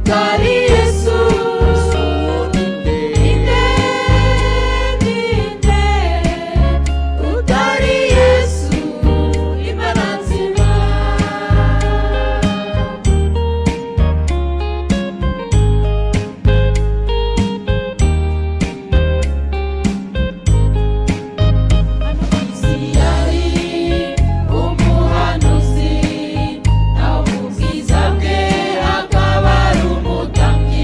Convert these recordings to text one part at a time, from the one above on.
utari Yesu ninde utari Yesu Imana nzima. umuhanuzi nawe ubwiza bwe akaba ari umutambyi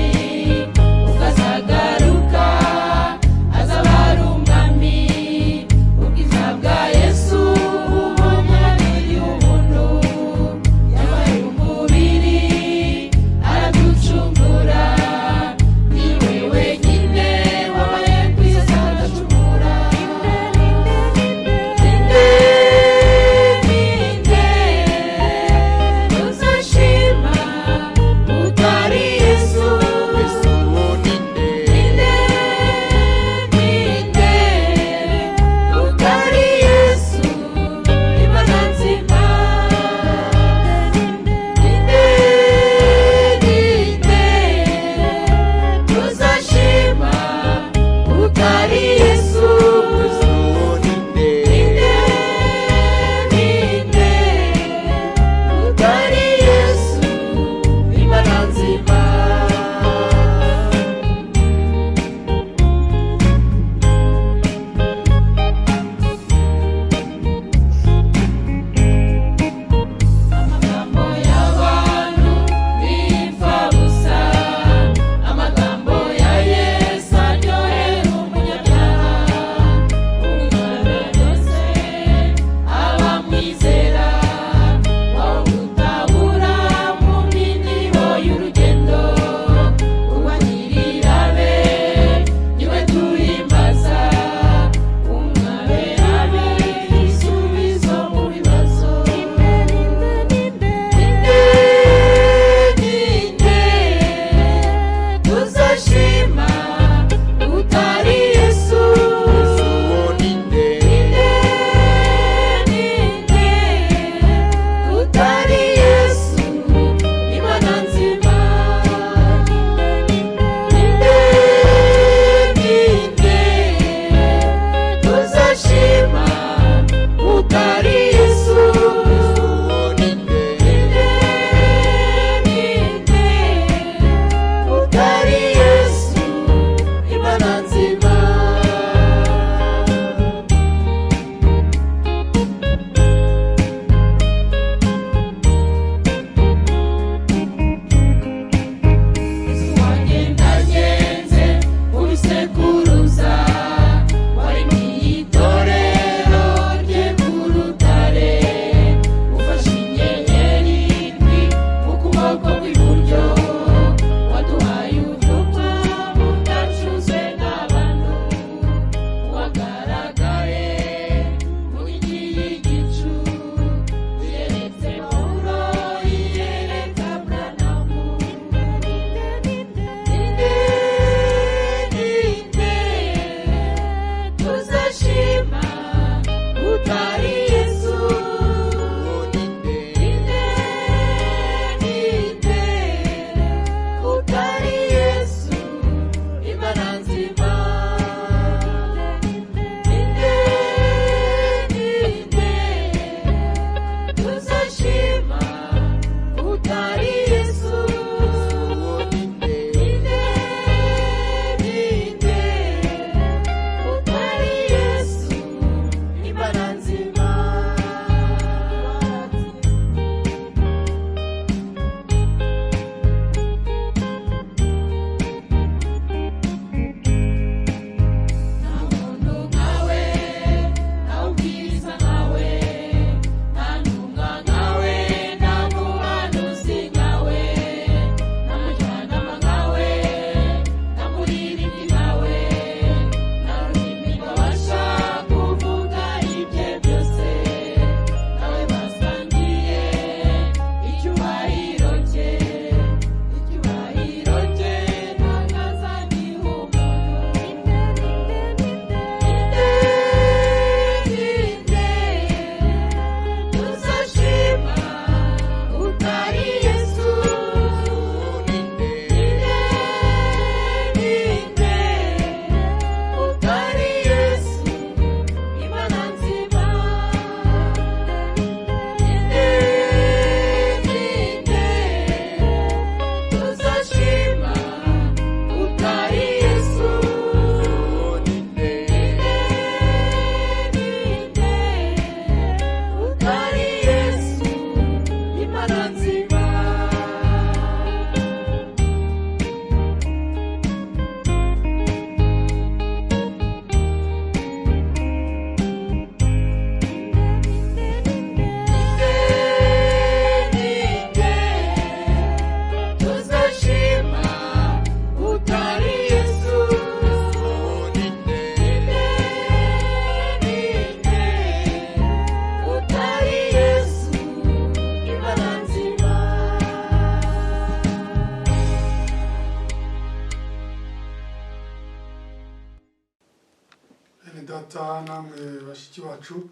data namwe bashiki bacu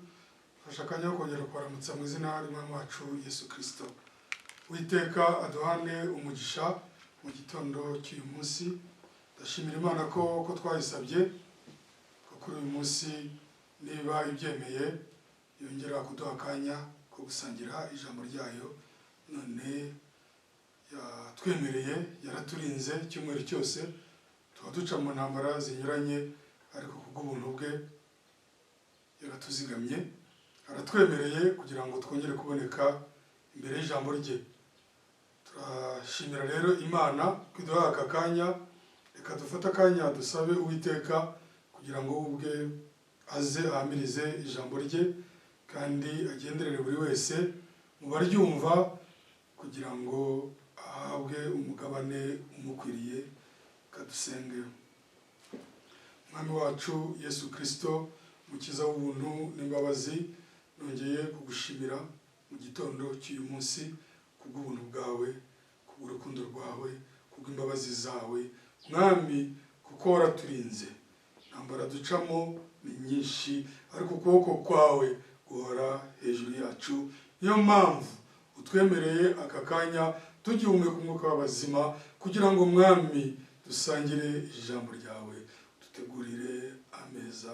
fasha akanya ko kongera kubaramutsa mu izina ry'Umwami wacu Yesu Kristo. Uwiteka aduhane umugisha mu gitondo cy'uyu munsi. Ndashimira Imana ko twayisabye ko kuri uyu munsi niba ibyemeye yongera kuduha akanya ko gusangira ijambo ryayo. None yatwemereye yaraturinze cyumweru cyose tuba duca mu ntambara zinyuranye, ariko kubw'ubuntu bwe yaratuzigamye, aratwemereye kugira ngo twongere kuboneka imbere y'ijambo rye. Turashimira rero Imana kwiduha aka kanya. Reka dufate akanya dusabe Uwiteka kugira ngo ubwe aze ahamirize ijambo rye kandi agenderere buri wese mu baryumva kugira ngo ahabwe umugabane umukwiriye. Kadusenge. Mwami wacu Yesu Kristo, mukiza w'ubuntu n'imbabazi, nongeye kugushimira mu gitondo cy'uyu munsi kubw'ubuntu bwawe, kubw'urukundo rwawe, kubw'imbabazi zawe. Mwami, kuko waraturinze, intambara ducamo ni nyinshi, ariko ukuboko kwawe guhora hejuru yacu. Niyo mpamvu utwemereye aka kanya tugihumeka umwuka w'abazima kugira ngo Mwami dusangire ijambo ryawe, dutegurire ameza,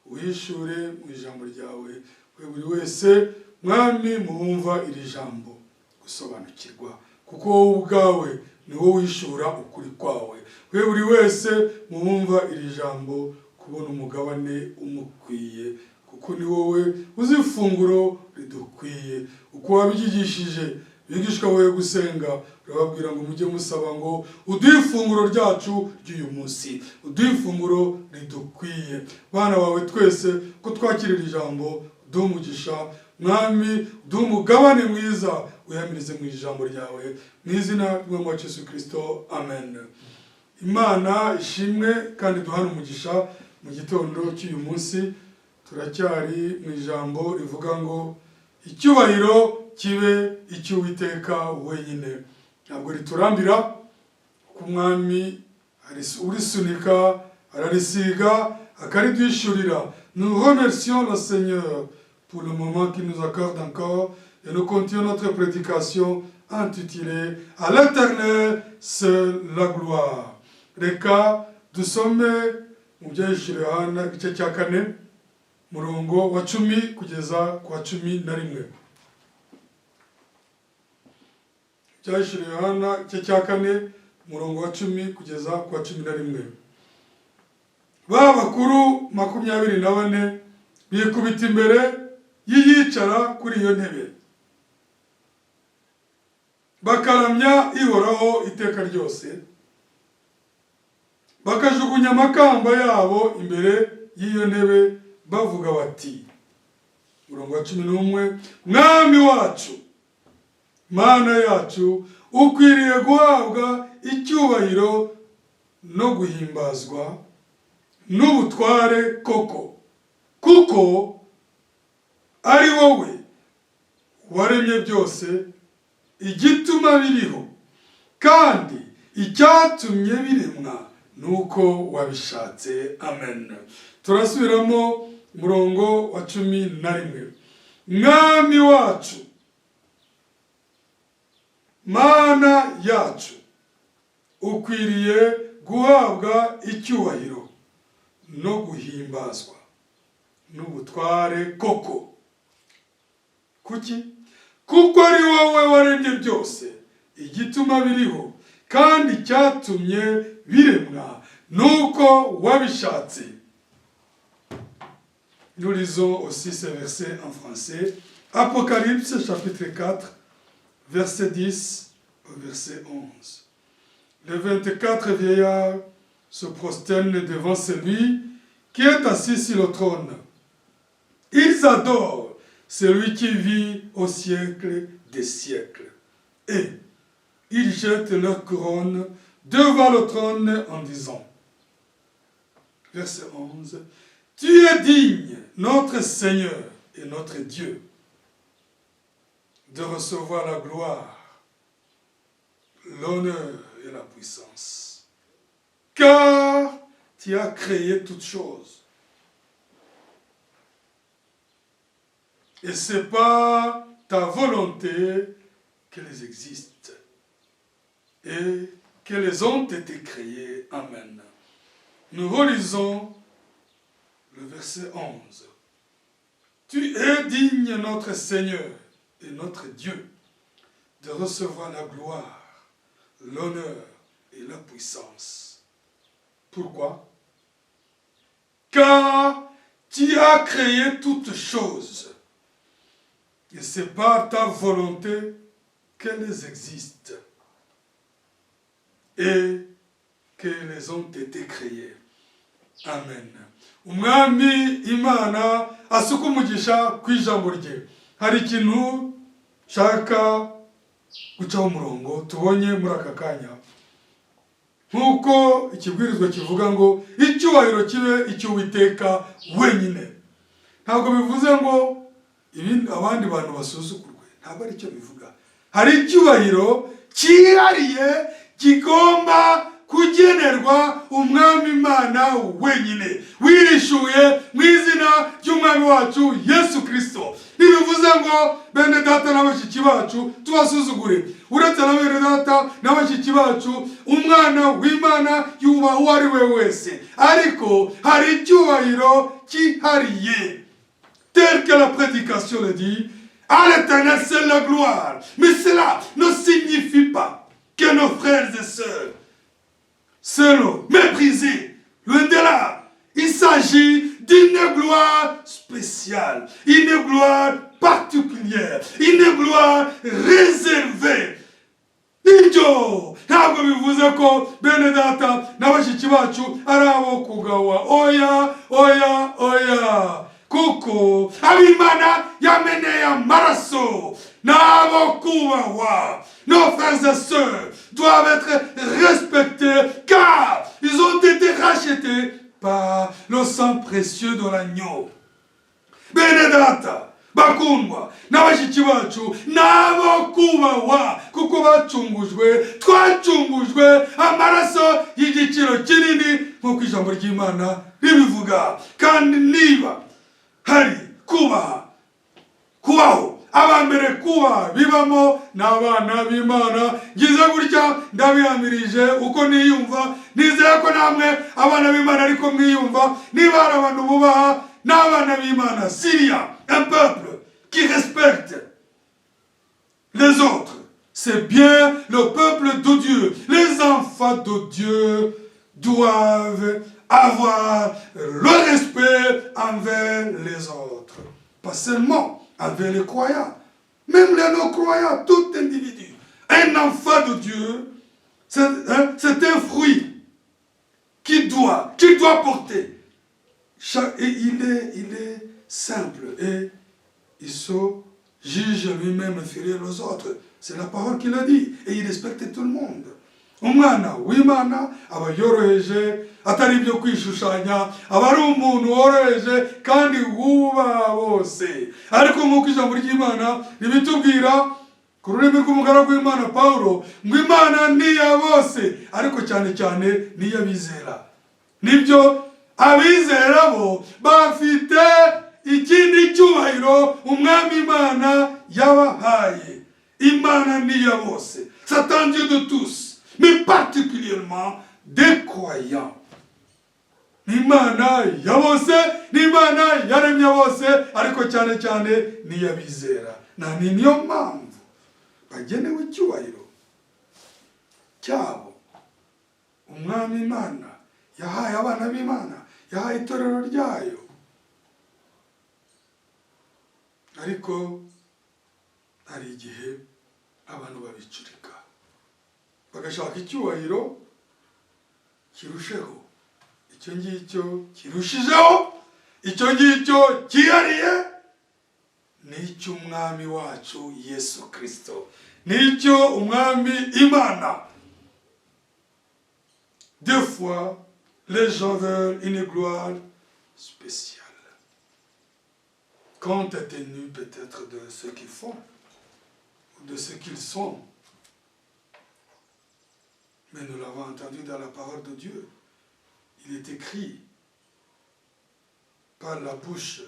uhishure mu ijambo ryawe. We buri wese Mwami muhumva iri jambo gusobanukirwa, kuko wowe ubwawe ni wowe wishura ukuri kwawe. We buri wese muhumva iri jambo kubona umugabane umukwiye, kuko ni wowe uzi ifunguro ridukwiye. Uko wabyigishije bigishwa wowe gusenga, urababwira ngo mujye musaba ngo uduhe ifunguro ryacu ry'uyu munsi, uduhe ifunguro ridukwiye. Bana bawe twese ko twakirira ijambo, uduhe umugisha Mwami, uduhe umugabane mwiza uyahamirize mu ijambo ryawe, mu izina ry'Umwami wacu Yesu Kristo, amen. Imana ishimwe kandi duhane umugisha mu gitondo cy'uyu munsi. Turacyari mu ijambo rivuga ngo icyubahiro kibe icy'Uwiteka wenyine. Ntabwo riturambira ku Mwami urisunika ararisiga akaridwishurira. Nous remercions le Seigneur pour le moment qu'il nous accorde encore, et nous continuons notre prédication intitulée à l'Éternel seul la gloire. Reka dusome mu byahishuriwe Yohana igice cya 4 murongo wa 10 kugeza ku wa 11. Byahishuriwe Yohana igice cya 4 murongo wa 10 kugeza ku wa 11. Ba bakuru 24 bikubita imbere yiyicara kuri iyo ntebe, bakaramya ihoraho iteka ryose, bakajugunya amakamba yabo imbere y'iyo ntebe bavuga bati, murongo wa 11, Mwami wacu, Mana yacu, ukwiriye guhabwa icyubahiro no guhimbazwa n'ubutware koko, kuko ari wowe waremye byose, igituma biriho, kandi icyatumye biremwa nuko wabishatse. Amen. Turasubiramo murongo wa 11. Mwami wacu, Mana yacu, ukwiriye guhabwa icyubahiro no guhimbazwa n'ubutware koko. Kuki? Kuko ari wowe waremye byose, igituma biriho, kandi cyatumye biremwa nuko wabishatse. Nous lisons aussi ces versets en français. Apocalypse chapitre 4, verset 10 au verset 11. Les 24 vieillards se prosternent devant celui qui est assis sur le trône. Ils adorent celui qui vit au siècle des siècles. Et ils jettent leur couronne devant le trône en disant, verset 11, Tu es digne, notre Seigneur et notre Dieu, de recevoir la gloire, l'honneur et la puissance, car tu as créé toutes choses, Et c'est pas ta volonté qu'elles existent et qu'elles ont été créées. Amen. Nous relisons le verset 11. Tu es digne, notre Seigneur et notre Dieu, de recevoir la gloire, l'honneur et la puissance. Pourquoi? Car tu as créé toutes choses, et c'est par ta volonté qu'elles existent et qu'elles ont été créées. Amen. Umwami Imana asuka umugisha ku ijambo rye. Hari ikintu nshaka gucaho umurongo tubonye muri aka kanya. Nk'uko ikibwirizwa kivuga ngo icyubahiro kibe icy'Uwiteka wenyine. Ntabwo bivuze ngo abandi bantu basuzukurwe. Ntabwo ari cyo bivuga. Hari icyubahiro cyihariye kigomba kugenerwa umwami Imana wenyine, wirishuye mu izina ry'umwami wacu Yesu Kristo. Ntibivuze ngo bene data n'abashiki bacu tubasuzugure. Uretse na bene data n'abashiki bacu, umwana w'Imana yubaha uwo ari we wese. Ariko hari icyubahiro cyihariye. Tel que la prédication le dit, à l'Éternel c'est la gloire. Mais cela ne signifie pas que nos frères et sœurs seuls méprisés, loin de là. Il s'agit d'une gloire spéciale, une gloire particulière, une gloire réservée. Nibyo ntabwo bivuze ko bene data n'abashiki bacu ari abo kugawa. Oya kuko ab'Imana yameneye amaraso n'abo kubahwa. Nos frères et sœurs doivent être respectés car ils ont été rachetés par le sang précieux de l'agneau. Bene data bakundwa n'abashiki bacu n'abo kubahwa kuko twacungujwe amaraso y'igiciro kinini nk'uko ijambo ry'Imana ribivuga. Kandi niba hari kubaho abambere kuba bibamo n'abana b'Imana, ngize gutya ndabihamirije uko niyumva, nizeye ko namwe abana b'Imana ariko mwiyumva. Niba hari abantu bubaha n'abana b'Imana, s'il y a un peuple qui respecte les autres, c'est bien le peuple de Dieu. Les enfants de Dieu doivent avoir le respect envers les autres, pas seulement envers les croyants, même les non-croyants, tout individu. Un enfant de Dieu, c'est un fruit qu'il doit porter. Et il est simple et il se juge lui-même inférieur aux autres. C'est la parole qu'il a dit. Et il respecte tout le monde. Umwana w'Imana aba yoroheje atari ibyo kwishushanya, aba ari umuntu woroheje kandi wubaha bose. Ariko nk'uko ijambo ry'Imana ribitubwira ku rurimi rw'umugaragu w'Imana Pawulo, ngo Imana ni iya bose ariko cyane cyane ni iy'abizera. Nibyo abizera bo bafite ikindi cyubahiro umwami Imana yabahaye. Imana ni iya bose. C'est Dieu de tous, mais particulièrement des croyants. N'Imana ya bose, n'Imana yaremye bose, ariko cyane cyane ni iy'abizera. Niyo mpamvu bagenewe icyubahiro cyabo umwami Imana yahaye abana b'Imana, yahaye itorero ryayo. Ariko hari igihe abantu babicurika bagashaka icyubahiro kirusheho, icyo ngicyo kirushijeho, icyo ngicyo cyihariye n'icyo umwami wacu Yesu Kristo, n'icyo umwami Imana. Des fois, les gens veulent une gloire spéciale, compte tenu peut-être de ce qu'ils font ou de ce qu'ils sont. Mais nous l'avons entendu dans la parole de Dieu. Il est écrit par la bouche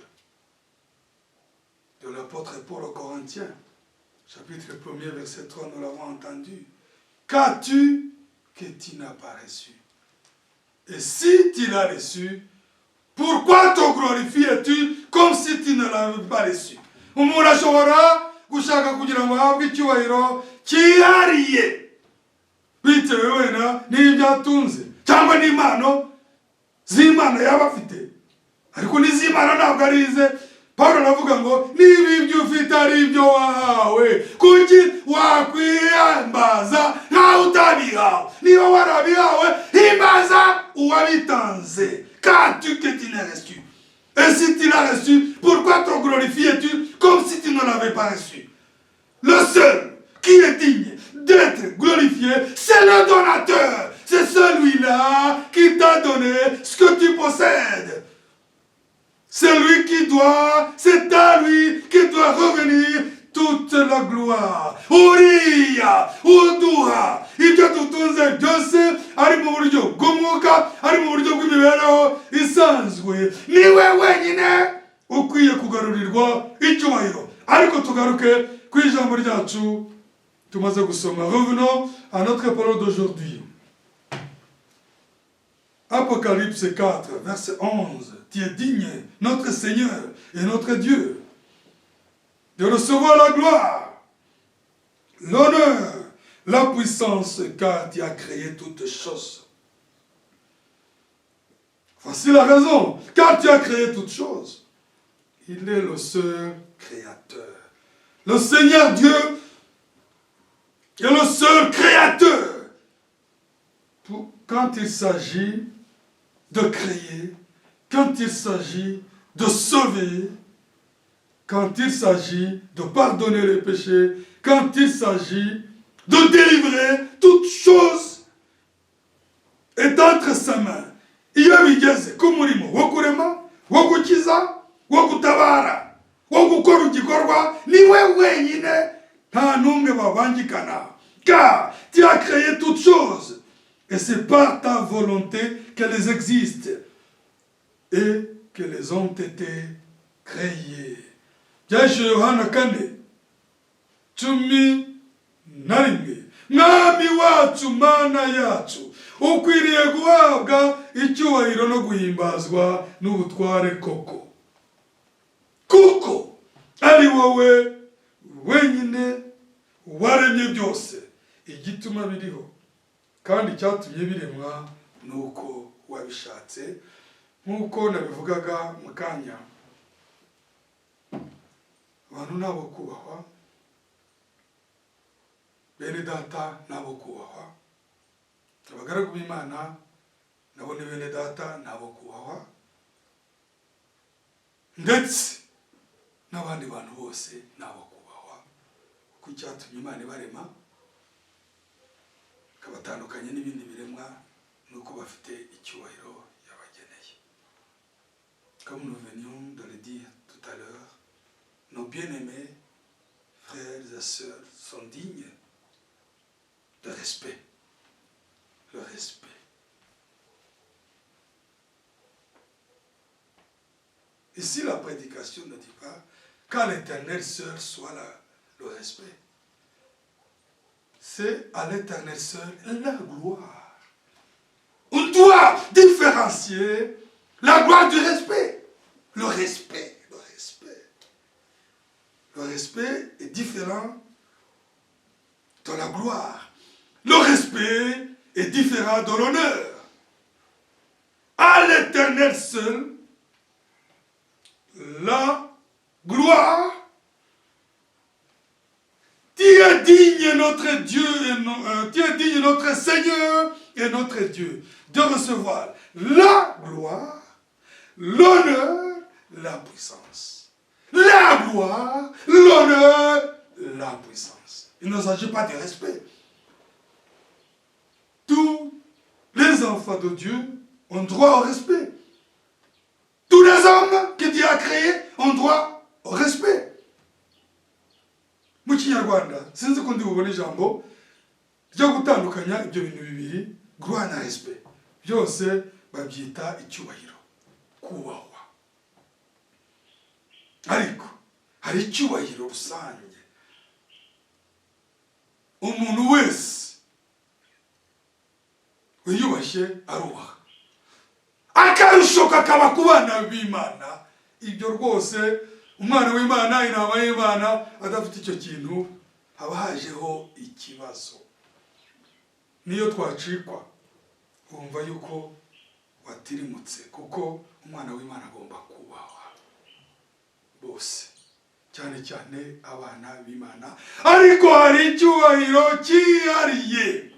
de l'apôtre Paul aux Corinthiens, chapitre 1er, verset 3, nous l'avons entendu. Qu'as-tu que tu n'as pas reçu? Et si tu l'as reçu, pourquoi te glorifies-tu comme si tu ne l'avais pas reçu? Umuntu ashobora gushaka kugira ngo ahabwe icyubahiro cyihariye bitewe wenda n'ibyatunze cyangwa n'impano z'Imana yaba afite, ariko n'iz'Imana ntabwo ari ize. Paulo aravuga ngo niba ibyo ufite ari ibyo wahawe, kuki wakwiyambaza nkaho utabihawe? Niba warabihawe, himbaza uwabitanze. Qu'as-tu que tu n'as reçu? Et si tu l'as reçu, pourquoi te glorifies-tu comme si tu ne l'avais pas reçu? Le seul qui est digne d'être glorifié, c'est le donateur. C'est celui-là qui t'a donné ce que tu possèdes. C'est lui qui doit, c'est à lui qui doit revenir toute la gloire. Uriya, uduha, ibyo dutunze byose ari mu buryo bw'umwuka, ari mu buryo bw'imibereho isanzwe. Niwe wenyine ukwiye kugarurirwa icyubahiro. Ariko tugaruke ku ijambo ryacu tumaze gusoma. Revenons à notre parole d'aujourd'hui. Apocalypse 4, verset 11. Tu es digne, notre Seigneur et notre Dieu, de recevoir la gloire, l'honneur, la puissance, car tu as créé toutes choses. Voici la raison, car tu as créé toutes choses. Il est le seul créateur. Le Seigneur Dieu est le seul créateur. Quand il s'agit de créer, quand il s'agit de sauver, quand il s'agit de pardonner les péchés, quand il s'agit de délivrer, toute chose est entre sa main. Iyo bigeze ku murimo wo kurema, wo gukiza, wo gutabara, wo gukora igikorwa, niwe wenyine, nta n'umwe babangikana. Car tu as créé toutes choses, et c'est par ta volonté qu'elles existent et qu'elles ont été créées. Byaje Yohana 4:11. Mwami wacu, mana yacu, ukwiriye guhabwa icyubahiro no guhimbazwa n'ubutware koko, kuko ari wowe wenyine waremye byose, igituma biriho kandi cyatumye biremwa nuko wabishatse. Nk'uko nabivugaga mu kanya, abantu nabo kubahwa, bene data nabo kubahwa, abagaragu b'Imana nabo ni bene data nabo kubahwa, ndetse n'abandi bantu bose nabo kubahwa, kuko icyatumye Imana ibarema kabatandukanye n'ibindi biremwa nuko bafite icyubahiro yabageneye. Comme nous venions de le dire tout à l'heure, nos bien-aimés frères et sœurs sont dignes de respect. Le respect. Ici, la prédication ne dit pas qu'à l'Éternel seul soit le respect. C'est à l'Éternel seul la gloire. On doit différencier la gloire du respect. Le respect, le respect. Le respect est différent de la gloire. Le respect est différent de l'honneur. À l'Éternel seul, la gloire. Tu es digne notre Dieu, tu es digne notre Seigneur et notre Dieu de recevoir la gloire, l'honneur, la puissance. La gloire, l'honneur, la puissance. Il ne s'agit pas de respect. Tous les enfants de Dieu ont droit au respect. Tous les hommes que Dieu a créés ont droit au respect. Mu Kinyarwanda sinzi ko ndi bubone ijambo ryo gutandukanya ibyo bintu bibiri, gloire na respect. Byose babyita icyubahiro, kubahwa. Ariko hari icyubahiro rusange umuntu wese wiyubashye arubaha, akarusho kakaba ku bana b'Imana. Ibyo rwose umwana w'Imana, intama y'Imana adafite icyo kintu haba hajeho ikibazo. Niyo twacikwa wumva yuko watirimutse, kuko umwana w'Imana agomba kubahwa bose, cyane cyane abana b'Imana. Ariko hari icyubahiro cyihariye,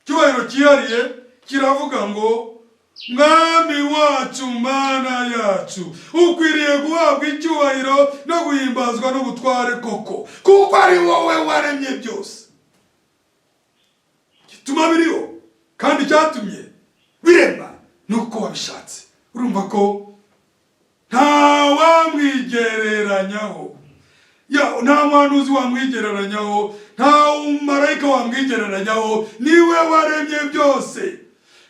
icyubahiro cyihariye kiravuga ngo mwami wacu mana yacu ukwiriye guhabwa icyubahiro no guhimbazwa n'ubutware koko, kuko ari wowe waremye byose. Gituma biriho kandi cyatumye birema nuko wabishatse. Urumva ko nta wamwigereranyaho, nta muhanuzi wamwigereranyaho, nta marayika wamwigereranyaho, niwe waremye byose.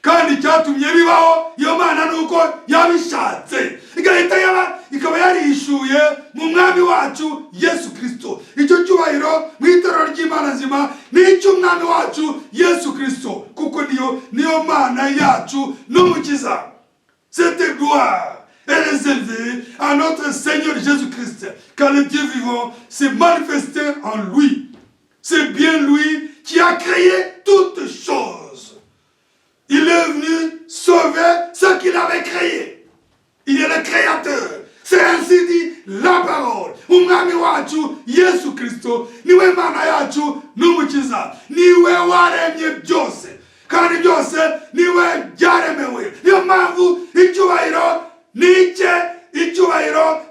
Kandi cyatumye bibaho iyo Mana nuko yabishatse, ikaba yarishuye mu mwami wacu Yesu Kristo. Icyo cyubahiro mu itorero ry'Imana nzima ni icy'umwami wacu Yesu Kristo, kuko niyo Mana yacu n'umukiza. Cette gloire est réservée à notre Seigneur Jésus-Christ, car le Dieu vivant s'est manifesté en lui. C'est bien lui qui a créé toutes choses. Il est venu sauver ce qu'il avait créé. Il est le créateur. C'est ainsi dit la parole. Umwami wacu Yesu Kristo niwe Mana yacu n'umukiza, niwe waremye byose, kandi byose niwe byaremewe. Niyo mpamvu icyubahiro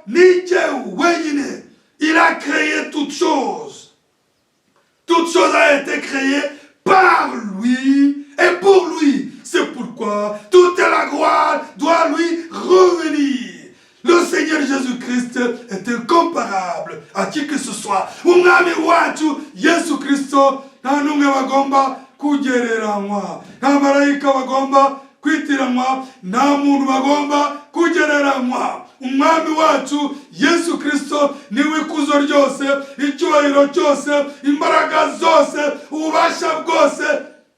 nicye wenyine. Il a créé toutes choses. Toute chose a été créée par lui et pour lui. C'est pourquoi toute la gloire doit lui revenir. Le Seigneur Jésus-Christ est incomparable à qui que ce soit. Umwami wacu Yesu Kristo nta n'umwe bagomba kugereranywa, nta marayika bagomba kwitiranwa, nta muntu bagomba kugereranywa. Umwami wacu Yesu Kristo niwe ikuzo ryose, icyubahiro cyose, imbaraga zose, ububasha bwose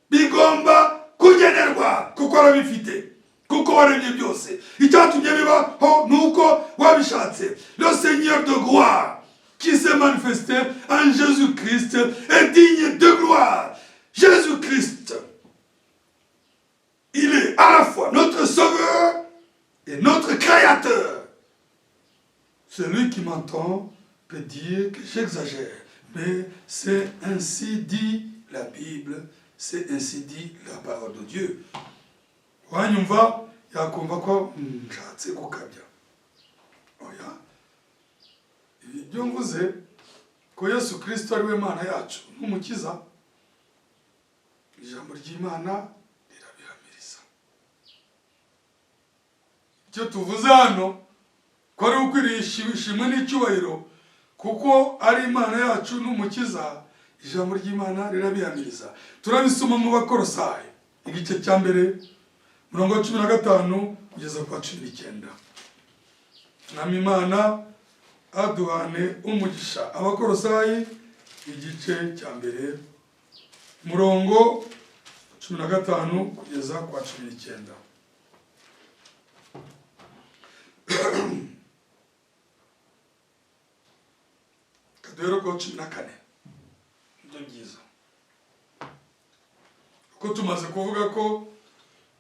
bigomba kugenerwa, kuko arabifite, kuko waremye byose. Icyatumye bibaho nuko wabishatse. Le Seigneur de gloire qui s'est manifesté en Jésus-Christ est digne de gloire. Jésus-Christ, il est à la fois notre sauveur et notre créateur. Celui qui m'entend peut dire que j'exagère, mais c'est ainsi dit la Bible, c'est ainsi dit la parole de Dieu. Wanyumva yakumva ko nshatse gukabya. Oya, ibyo mvuze ko Yesu Kristo ari we Mana yacu n'umukiza, ijambo ry'Imana rirabihamiriza. Icyo tuvuze hano ko ari ukwiriye ishimwe n'icyubahiro, kuko ari Imana yacu n'umukiza, ijambo ry'Imana rirabihamiriza. Turabisoma mu Bakolosayi igice cya mbere murongo 15 kugeza kwa 19. Mwami Imana aduhane umugisha. Abakolosayi igice cya mbere murongo 15 kugeza kwa 19. Kadero kwa 14. Ndio byiza. Uko tumaze kuvuga ko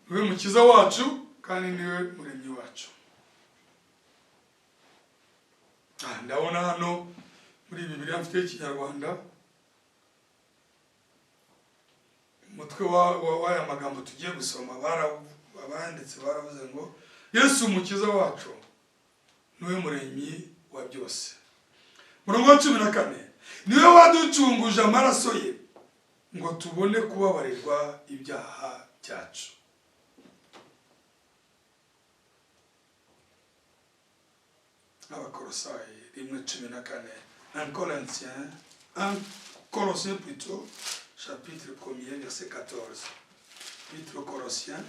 niwe mukiza wacu kandi niwe muremyi wacu. Ndabona hano muri Bibiliya mfite ikinyarwanda umutwe w'aya magambo tugiye gusoma abanditse baravuze ngo Yesu umukiza wacu niwe muremyi wa byose. Murongo 14, niwe waducunguje amaraso ye ngo tubone kubabarirwa ibyaha byacu. Abakolosayi 1:14, 1 Colossiens plutôt, chapitre 1er, verset 14. Chapitre Colossiens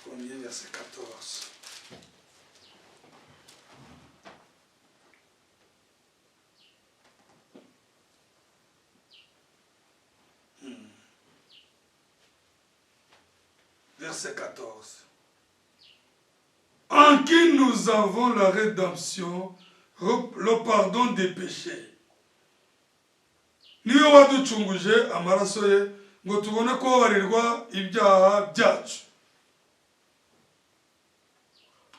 1, combien? Verset 14. Verset 14. En qui nous avons la rédemption, le pardon des péchés. Niwe waducunguje amaraso ye ngo tubone kubabarirwa ibyaha byacu.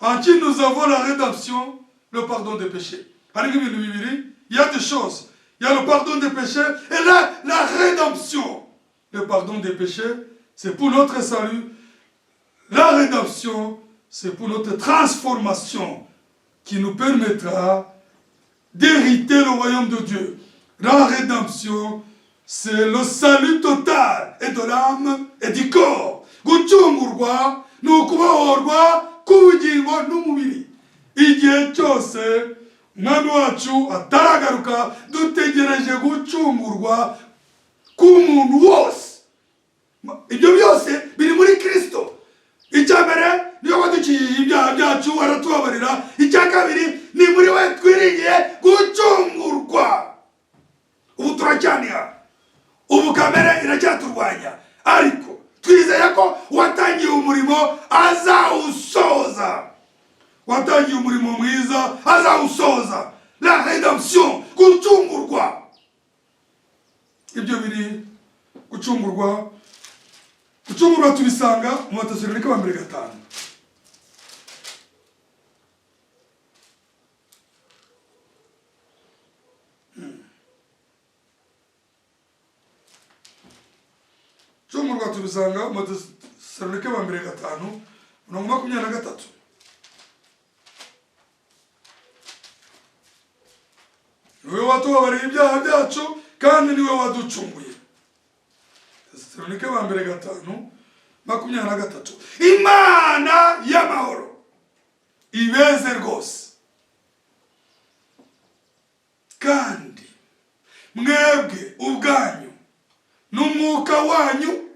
En qui nous avons la rédemption, le pardon des péchés. Il y a deux choses. Il y a le pardon des péchés et là, la rédemption. Le pardon des péchés, c'est pour notre salut. La rédemption, c'est pour notre transformation qui nous permettra d'hériter le royaume de Dieu. La rédemption, c'est le salut total et de l'âme et du corps. Gucungurwa, nukubohorwa, kubugingo n'umubiri. Igihe cyose umwami wacu ataragaruka dutegereje gucungurwa k'umuntu wose. Ibyo byose biri muri Kristo. Icya mbere niyo wadukijije ibyaha byacu aratubabarira. Icya kabiri ni muri we twiringiye gucungurwa. Ubu turacyaniha, ubu kamere iracyaturwanya, ariko twizeye ko watangiye umurimo azawusoza. Watangiye umurimo mwiza azawusoza. La rédemption, gucungurwa. Ibyo biri gucungurwa. Gucungurwa tubisanga mu Batesalonike ba mbere 5. Gucungurwa tubisanga mu Batesalonike ba mbere 5, 23. Niwe watubabariye ibyaha byacu kandi niwe waducunguye. Batesalonike ba mbere 5, 23. Imana y'amahoro ibeze rwose kandi mwebwe ubwanyu n'umwuka wanyu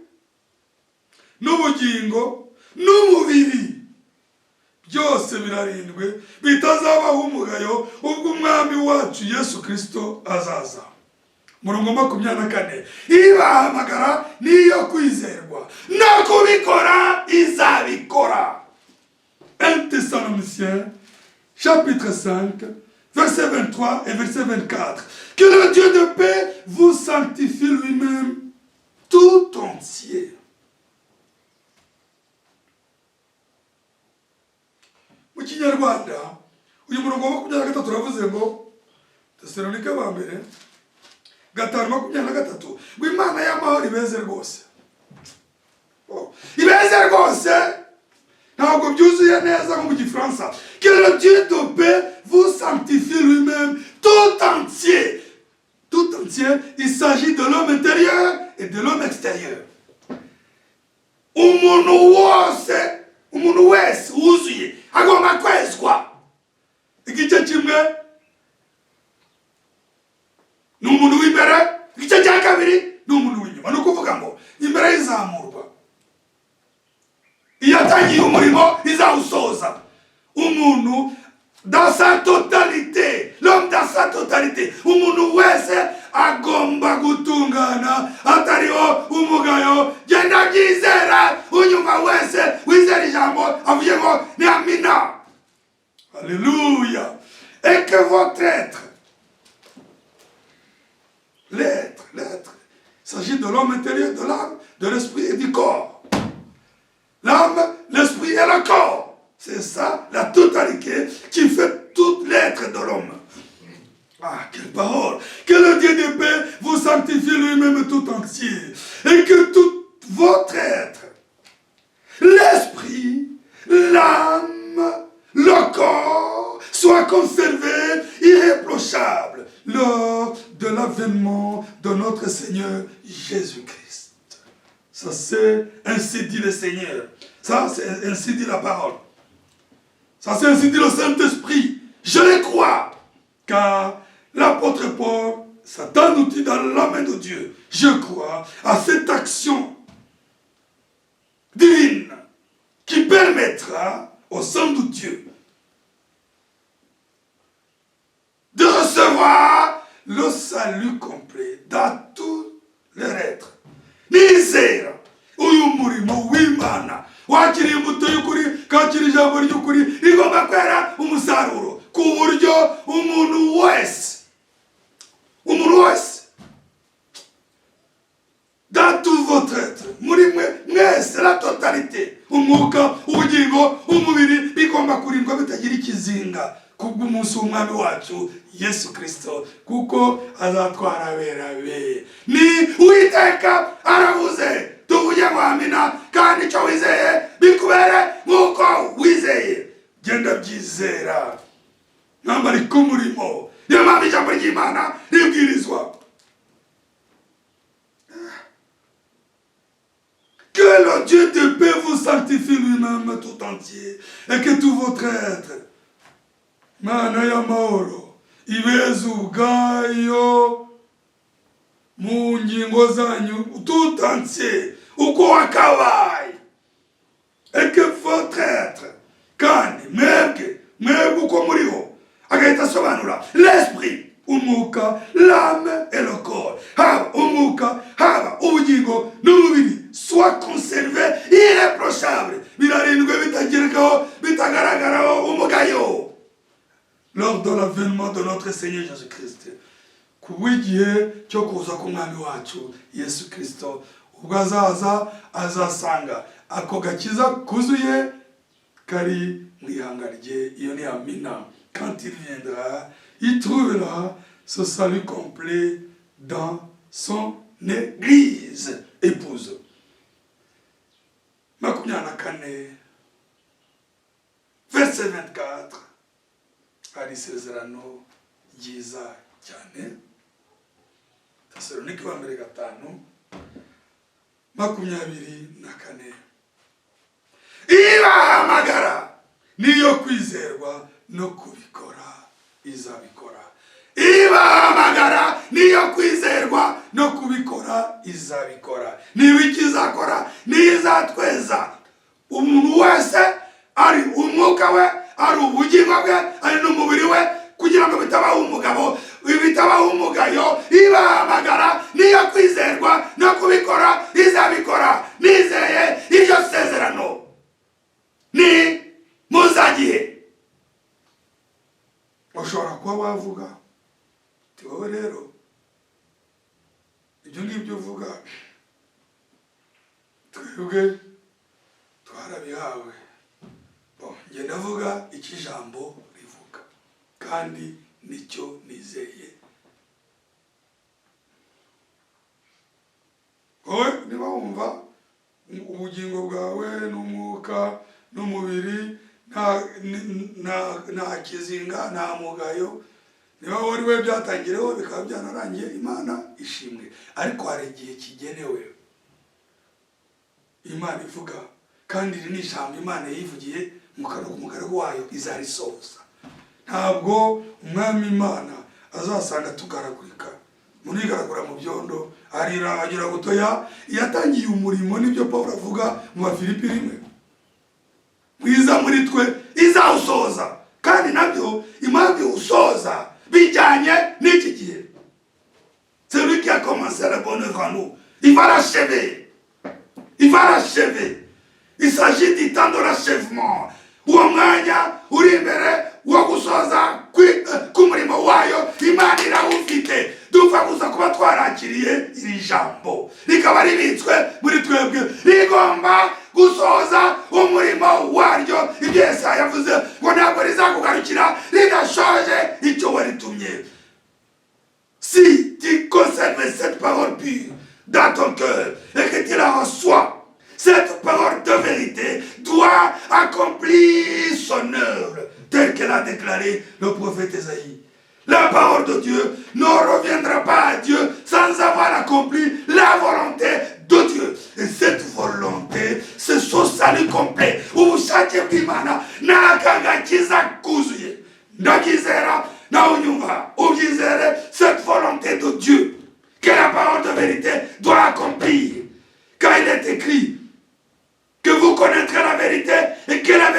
n'ubugingo n'umubiri byose birarindwe bitazabaho umugayo ubwo umwami wacu Yesu Kristo azaza. Murongo 24. Ibahamagara niyo kwizerwa no kubikora izabikora. 1 Thessaloniciens chapitre 5 verset 23 et verset 24. Que le Dieu de paix vous sanctifie lui-même tout entier. Mu Kinyarwanda uyu murongo 23 turavuze ngo Thessalonike ba mbere 5:23 ngo Imana y'amahoro ibeze rwose. Ibeze rwose ntabwo byuzuye neza mu Gifaransa. Que le Dieu de paix vous sanctifie lui-même tout entier. Tout entier, il s'agit de l'homme intérieur et de l'homme extérieur. Umuntu wese wuzuye agomba kwezwa. Igice kimwe ni umuntu w'imbere, igice cya kabiri ni umuntu w'inyuma. Ni ukuvuga ngo imbere izamurwa, iyo atangiye umurimo izawusoza. Umuntu dans sa totalité, l'homme dans sa totalité, umuntu wese agomba gutungana atariho umugayo. Genda byizera, unyuma wese wizera ijambo avuye ngo ni amina. Alléluia. Et que votre être, l'être, il s'agit de l'homme intérieur, de l'âme, de l'esprit et du corps. L'âme, l'esprit et le corps. C'est ça, la totalité qui fait tout l'être de l'homme. Ah, quelle parole! Que le Dieu de paix vous sanctifie lui-même tout entier. Et que tout votre être, l'esprit, l'âme, le corps, soit conservé irréprochable lors de l'avènement de notre Seigneur Jésus-Christ. Ça, c'est ainsi dit le Seigneur. Ça, c'est ainsi dit la parole. Ça, c'est ainsi dit le Saint-Esprit. Je le crois. Car l'apôtre Paul, Satan nous dit dans la main de Dieu. Je crois à cette action divine qui permet être, au sein de Dieu, de recevoir le salut complet dans tout leur être. Nizera uyu murimo w'Imana wakiriye imbuto y'ukuri kakira ijambo ry'ukuri rigomba kwera umusaruro ku buryo umuntu wese dans tout votre être, muri mwese la totalité, umwuka, ubugingo, umubiri bigomba kurindwa bitagira ikizinga kubw'umunsi w'umwami wacu Yesu Kristo, kuko azatwara abera be. Ni Uwiteka aravuze, tuvuge ngo amina, kandi icyo wizeye bikubere nk'uko wizeye. Genda byizera nambari k'umurimo, niyo mpamvu ijambo ry'Imana ribwirizwa. Que le Dieu de paix vous sanctifie lui-même tout entier, et que tout votre être, Mana y'amahoro, ibeze ubwayo mu ngingo zanyu tout entier, uko wakabaye, et que votre être, kandi mwebwe uko muriho, agahita asobanura l'esprit, umwuka, l'âme et le corps, haba umwuka, haba ubugingo n'umubiri, soit conservé irréprochable, birarindwe bitagirikaho bitagaragaraho umugayo, lors de l'avènement de notre Seigneur Jésus-Christ, kubw'igihe cyo kuza k'umwami wacu Yesu Kristo, ubwo azaza azasanga ako gakiza kuzuye kari mu ihanga rye. Iyo ni amina. Quand il viendra, il trouvera ce salut complet dans son église épouse. Makumyabiri na kane verset 24 hari isezerano ryiza cyane. Tesalonike wa mbere 5:24. Ibahamagara niyo kwizerwa no kubikora izabikora. Ibahamagara niyo kwizerwa no kubikora izabikora. Niba ikizakora nizatweza. Umuntu wese ari umwuka we, ari ubugingo bwe, ari n'umubiri we, kugira ngo bitabaho umugabo, bitabaho umugayo. Ibahamagara niyo kwizerwa no kubikora izabikora. Nizeye iryo sezerano. Ni muzagihe. Ushobora kuba wavuga ti wowe rero ibyo ngibyo uvuga twebwe twarabihawe. Nge ndavuga iki jambo rivuga kandi nicyo nizeye. Wowe niba wumva ubugingo bwawe n'umwuka n'umubiri nta kizinga, nta mugayo, niba wari we byatangireho bikaba byanarangiye, Imana ishimwe. Ariko hari igihe kigenewe Imana ivuga, kandi iri ni ijambo Imana yivugiye mu kanwa k'umugaragu wayo izarisohoza. Ntabwo umwami Imana azasanga tugaragurika munigaragura mu byondo arira agira gutoya. Yatangiye umurimo, nibyo Pawulo avuga mu Bafilipi 1, mwiza muri twe izawusoza. Kandi nabyo impamvu usoza bijyanye n'iki gihe. Celui qui a commencé la bonne œuvre en nous, il va l'achever. Il va l'achever. Il s'agit du temps de l'achèvement. Uwo mwanya uri imbere wo gusoza k'umurimo wayo Imana irawufite. Dupfa gusa kuba twarakiriye iri jambo rikaba ribitswe muri twebwe, rigomba gusoza umurimo waryo. Ibyo Yesaya yavuze ngo ntabwo rizakugarukira ridashoje icyo waritumye. Si tu conserves cette parole pure dans ton cœur et que tu la reçois, cette parole de vérité doit accomplir son œuvre telle qu'elle a déclaré le prophète Ésaïe. La parole de Dieu ne reviendra pas à Dieu sans avoir accompli la volonté de Dieu. Et cette volonté, c'est son salut complet. Ubushake bw'Imana n'akagakiza kuzuye. Ndakizera na unyumva ubyizere cette volonté de Dieu que la parole de vérité doit accomplir. Car il est écrit que vous connaîtrez la vérité et que la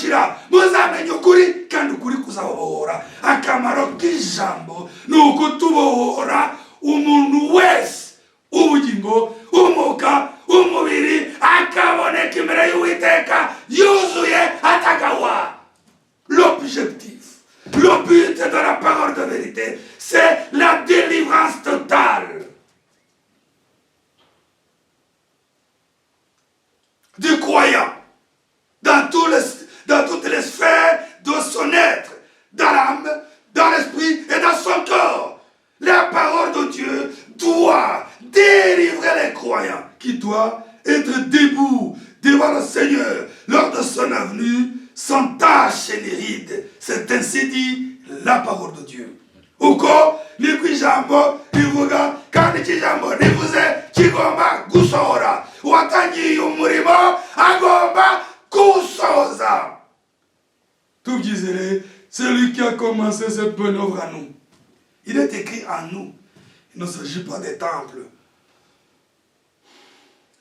kuzashira muzamenye ukuri kandi ukuri kuzabohora. Akamaro k'ijambo ni ukutubohora umuntu wese ubugingo umwuka umubiri akaboneka imbere y'Uwiteka yuzuye atagawa. L'objectif, le but de la parole de vérité, c'est la délivrance totale du croyant dans toutes les sphères de son être, dans l'âme, dans l'esprit et dans son corps. La parole de Dieu doit délivrer les croyants qui doivent être debout devant le Seigneur lors de son avenue sans tache ni ride. C'est ainsi dit la parole de Dieu. Uko ni kwijambo rivuga kandi kijambo rivuze kigomba gusohora. Uwatangiye umurimo agomba kusoza. Tubyizere, celui qui a commencé cette bonne œuvre à nous. Il est écrit en nous. Il ne s'agit pas des temples.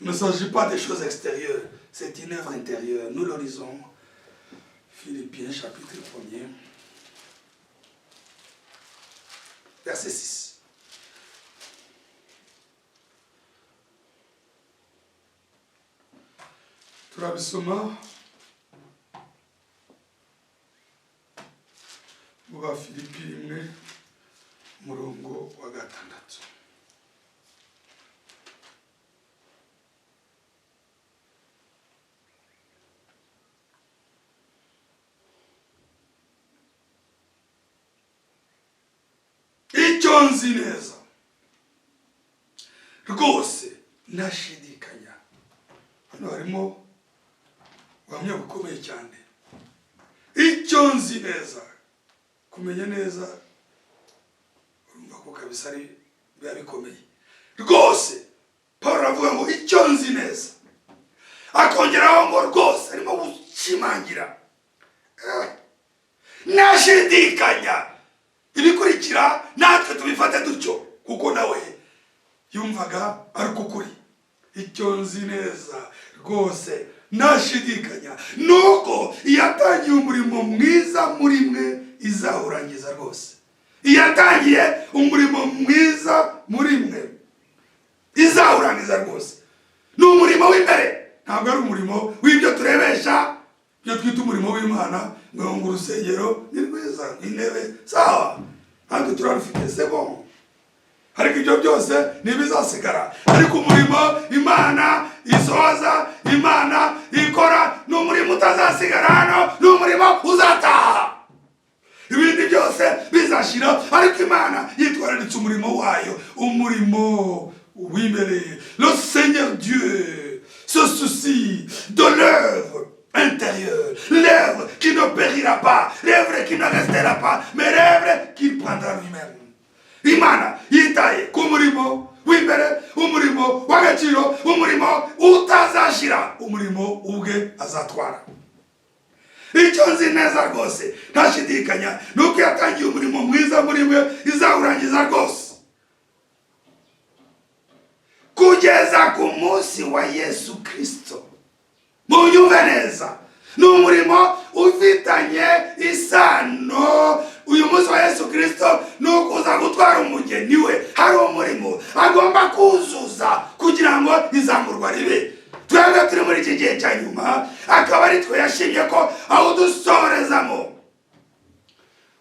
Il ne s'agit pas des choses extérieures. C'est une œuvre intérieure. Nous le lisons. Philippiens chapitre 1er. Verset 6. Turabisoma mu Bafilipi 1 murongo wa 6. Icyo nzi neza rwose ntashidikanya. Hano harimo ubuhamya bukomeye cyane. Icyo nzi neza, kumenya neza urumva ko kabisa ari biba bikomeye rwose. Paulo avuga ngo icyo nzi neza, akongeraho ngo rwose arimo gushimangira ntashidikanya. Ibikurikira natwe tubifate dutyo kuko nawe yumvaga ari ukuri. Icyo nzi neza rwose ntashidikanya nuko yatangiye umurimo mwiza muri mwe izawurangiza rwose. Yatangiye umurimo mwiza muri mwe izawurangiza rwose. Ni umurimo w'imbere, ntabwo ari umurimo w'ibyo turebesha, ibyo twita umurimo w'Imana. Ngo urusengero ni rwiza, intebe sawa, ntabwo turarufite, c'est bon. Ariko ibyo byose ntibizasigara. Ariko umurimo Imana isohoza, Imana ikora, ni umurimo utazasigara hano, ni umurimo uzataha. Ibindi byose bizashira, ariko Imana yitwararitse umurimo wayo, umurimo w'imbere. Le Seigneur Dieu se soucie de l'œuvre intérieure, l'œuvre qui ne périra pas, l'œuvre qui ne restera pas, mais l'œuvre qu'il prendra lui-même. Imana yitaye ku murimo w'imbere, umurimo w'agaciro, umurimo utazashira, umurimo ubwe azatwara. Icyo nzi neza rwose ntashidikanya nuko yatangiye umurimo mwiza muri mwe izawurangiza rwose kugeza ku munsi wa Yesu Kristo. Munyumve neza, ni umurimo ufitanye isano. Uyu munsi wa Yesu Kristo ni ukuza gutwara umugeni we. Hari umurimo agomba kuzuza kugira ngo izamurwa ribe. Twebwe turi muri iki gihe cya nyuma, akaba ari twe yashimye ko aho dusorezamo.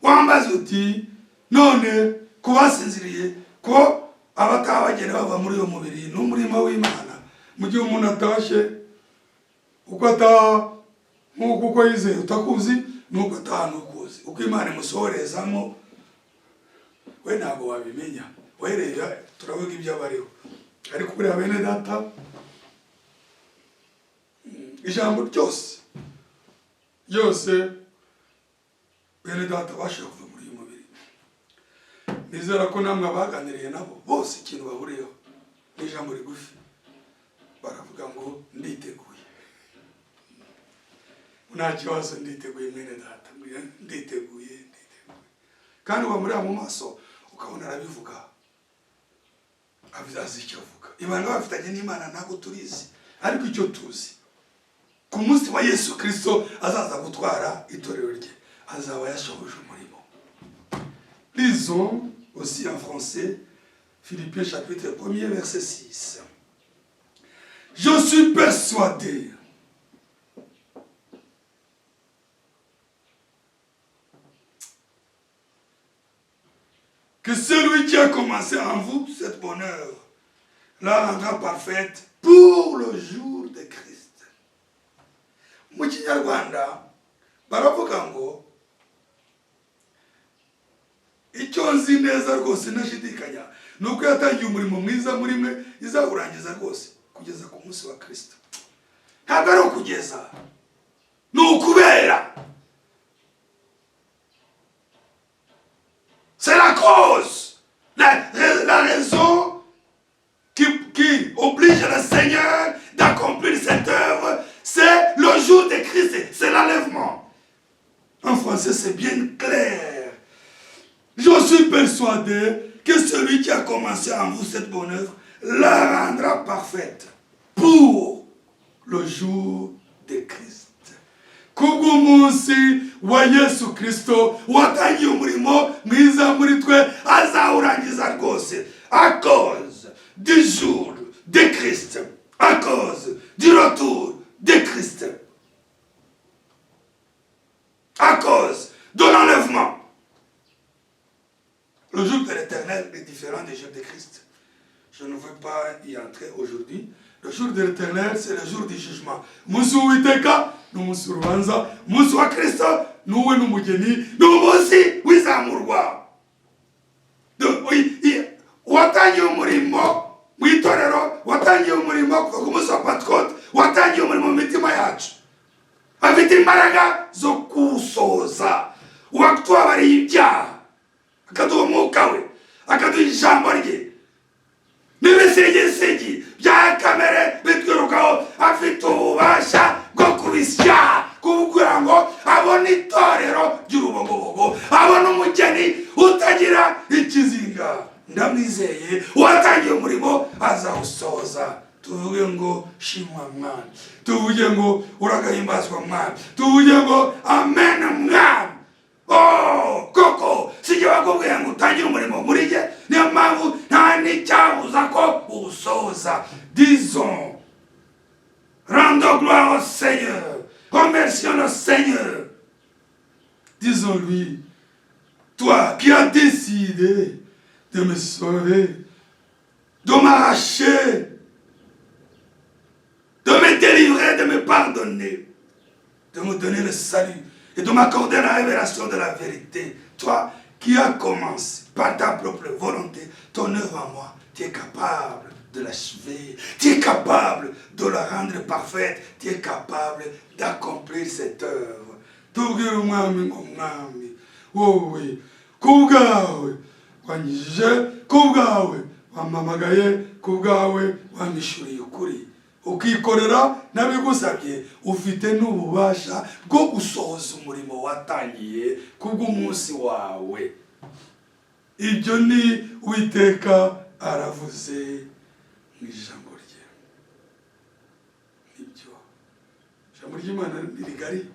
Wambaza uti none kubasinziriye ko abatabagene bava muri uwo mubiri ni umurimo w'Imana. Mu gihe umuntu atashe uko ataha nk'uko uko yizeye utakuzi nuko ataha nukuzi. Uko Imana imusohorezamo we ntabwo wabimenya. Werera turavuga ibyo abariho, ariko kuri bene data ijambo ryose bene data bashaka kuva muri uyu mubiri. Nizera ko namwe abaganiriye nabo bose ikintu bahuriyeho ni ijambo rigufi. Baravuga ngo nditeguye. Nta kibazo, nditeguye mwene data, nditeguye. Kandi wamureba mu maso ukabona arabivuga, azi icyo avuga. Ibanga bafitanye n'Imana ntabwo turizi, ariko icyo tuzi ku munsi wa Yesu Kristo azaza gutwara itorero rye azaba yashoboje umurimo. Lisons aussi en français Philippiens chapitre 1er verset 6. Je suis persuadé que celui qui a commencé en vous cette bonne œuvre la rendra parfaite pour le jour de Christ. Mu Kinyarwanda baravuga ngo icyo nzi neza rwose ntashidikanya nuko yatangiye umurimo mwiza muri mwe izawurangiza rwose kugeza ku munsi wa Kristo. Ntabwo ari ukugeza, ni ukubera. C'est la cause, la raison qui oblige le Seigneur d'accomplir cette œuvre, c'est le jour de Christ, c'est l'enlèvement. En français, c'est bien clair. Je suis persuadé que celui qui a commencé en vous cette bonne œuvre la rendra parfaite pour le jour de Christ. Kubw'umunsi wa Yesu Kristo watangiye umurimo mwiza muri twe azawurangiza rwose, à cause du jour de Christ, à cause du retour de Christ, à cause de l'enlèvement. Le jour de l'Éternel est différent du jour de Christ. Je ne veux pas y entrer aujourd'hui. Le jour de l'Éternel, c'est le jour du jugement. Umunsi w'Uwiteka ni umunsi w'urubanza, umunsi wa Kristo ni uwe n'umugeni, ni umunsi w'izamurwa. Watangiye umurimo mu itorero, watangiye umurimo ku munsi wa Pentecote, watangiye umurimo mu mitima yacu. Afite imbaraga zo kuwusohoza, uwatubabariye ibyaha, akaduha umwuka we, akaduha ijambo rye. N'ibisigisigi bya kamere bitwirukaho, afite ububasha bwo kubisya, kugira ngo abone itorero ry'urubogobogo, abone umugeni utagira ikizinga. Ndamwizeye uwatangiye umurimo azawusohoza. Tuvuge ngo shimwa Mwami, tuvuge ngo uragahimbazwa Mwami, tuvuge ngo amen Mwami. Oh, koko sijye bakubwiye ngo utangire umurimo muri jye, niyo mpamvu nta n'icyabuza ko uwusohoza. Disons, rendons gloire au Seigneur, remercions le Seigneur. Disons-lui, toi qui as décidé de me sauver, de m'arracher, de me délivrer, de me pardonner, de me donner le salut et de m'accorder la révélation de la vérité. Toi qui as commencé par ta propre volonté ton œuvre en moi, tu es capable de l'achever, tu es capable de la rendre parfaite, tu es capable d'accomplir cette œuvre. Tubwire umwami ngo mwami wowe kubwawe wanyijije, kubwawe wampamagaye, kubwawe wamishuriye ukuri, ukikorera nabigusabye, ufite n'ububasha bwo gusohoza umurimo watangiye kubw'umunsi wawe. Ibyo ni Uwiteka aravuze mu ijambo rye. Nibyo ijambo ry'Imana ni rigari,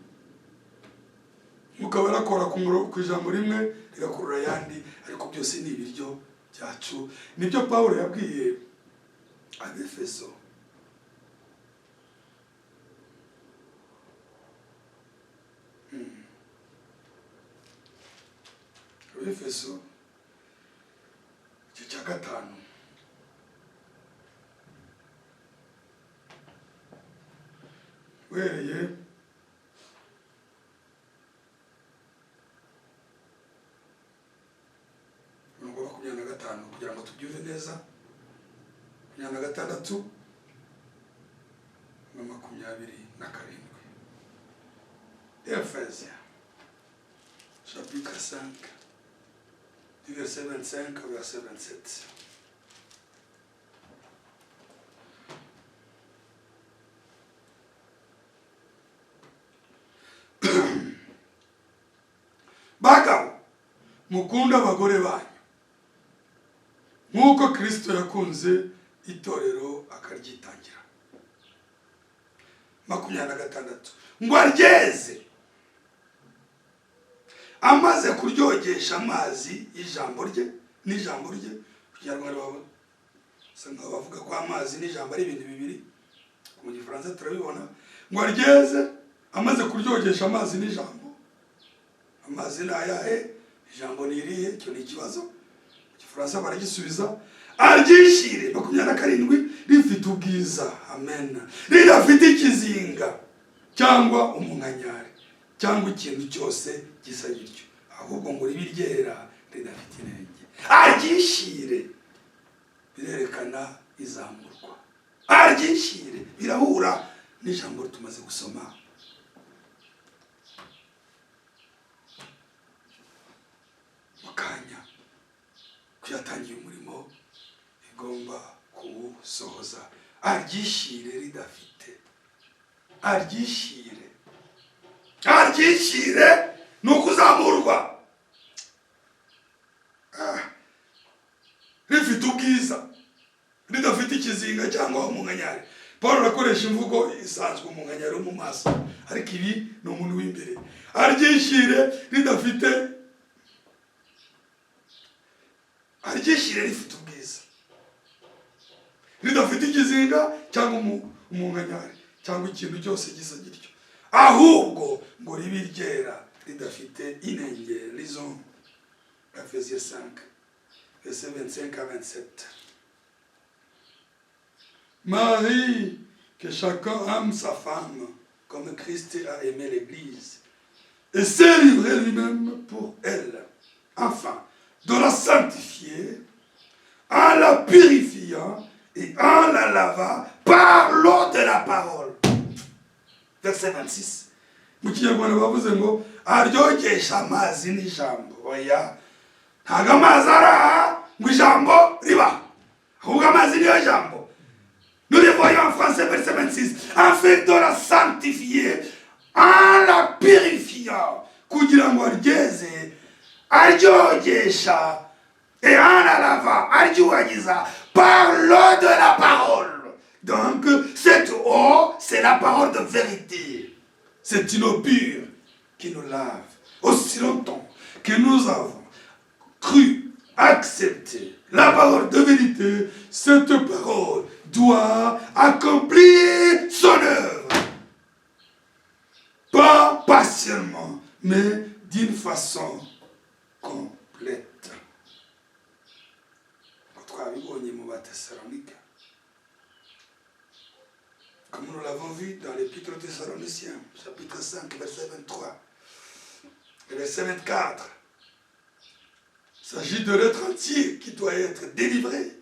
mukaba rakora ku ijambo rimwe rigakurura ayandi, ariko byose ni ibiryo byacu. Nibyo Pawulo yabwiye Abefeso. Abefeso igice cya 5 uhereye umurongo wa 25 kugira ngo tubyumve neza. 26 na 27. Ephésiens chapitre 5 du verset 25 au verset 27. Bagabo mukunda abagore banyu nk'uko Kristo yakunze itorero akaryitangira, 26 ngo aryeze amaze kuryogesha amazi y'ijambo rye n'ijambo rye. Kinyarwanda baba sanga bavuga ko amazi n'ijambo ari ibintu bibiri, mu Gifaransa turabibona ngo aryeze amaze kuryogesha amazi n'ijambo. Amazi ni ayahe? Ijambo ni irihe? Cyo ni ikibazo. Mu Gifaransa baragisubiza aryishire 27 rifite ubwiza, amen, ridafite ikizinga cyangwa umunkanyari cyangwa ikintu cyose gisa gityo, ahubwo ngo ribe ryera ridafite inenge. Aryishire birerekana izamurwa, aryishire birahura n'ijambo tumaze gusoma. Mukanya kuyatangiye umurimo igomba kuwusohoza. Aryishire ridafite, aryishire, aryishire ni ukuzamurwa, rifite ubwiza ridafite ikizinga cyangwa umunkanyari. Paul arakoresha imvugo isanzwe umunkanyari wo mu maso, ariko ibi ni umuntu w'imbere. Aryishire ridafite, aryishire rifite ubwiza ridafite ikizinga cyangwa umunkanyari cyangwa ikintu cyose gisa gityo, ahubwo ngo ribe ryera ridafite inenge. Lisons Ephésiens 5 versets 25 à 27. Marie, que chacun aime sa femme comme Christ a aimé l'Église et s'est livré lui-même pour elle, afin de la sanctifier en la purifiant et en la lavant par l'eau de la parole. Verset 26. Mu Kinyarwanda bavuze ngo aryogesha amazi n'ijambo. Oya, ntago amazi araha ngo ijambo riba, ahubwo amazi niyo jambo. Nous le voyons en français, verset 26. Afin de la sanctifier en la purifiant, kugira ngo aryeze aryogesha et en la lavant aryuhagiza par l'eau de la parole. Donc cette eau, c'est la parole de vérité. C'est une eau pure qui nous lave. Aussi longtemps que nous avons cru, accepté la parole de vérité, cette parole doit accomplir son œuvre. Pas partiellement, mais d'une façon complète. Comme nous l'avons vu dans l'Épître aux Thessaloniciens, chapitre 5, verset 23 et verset 24. Il s'agit de l'être entier qui doit être délivré.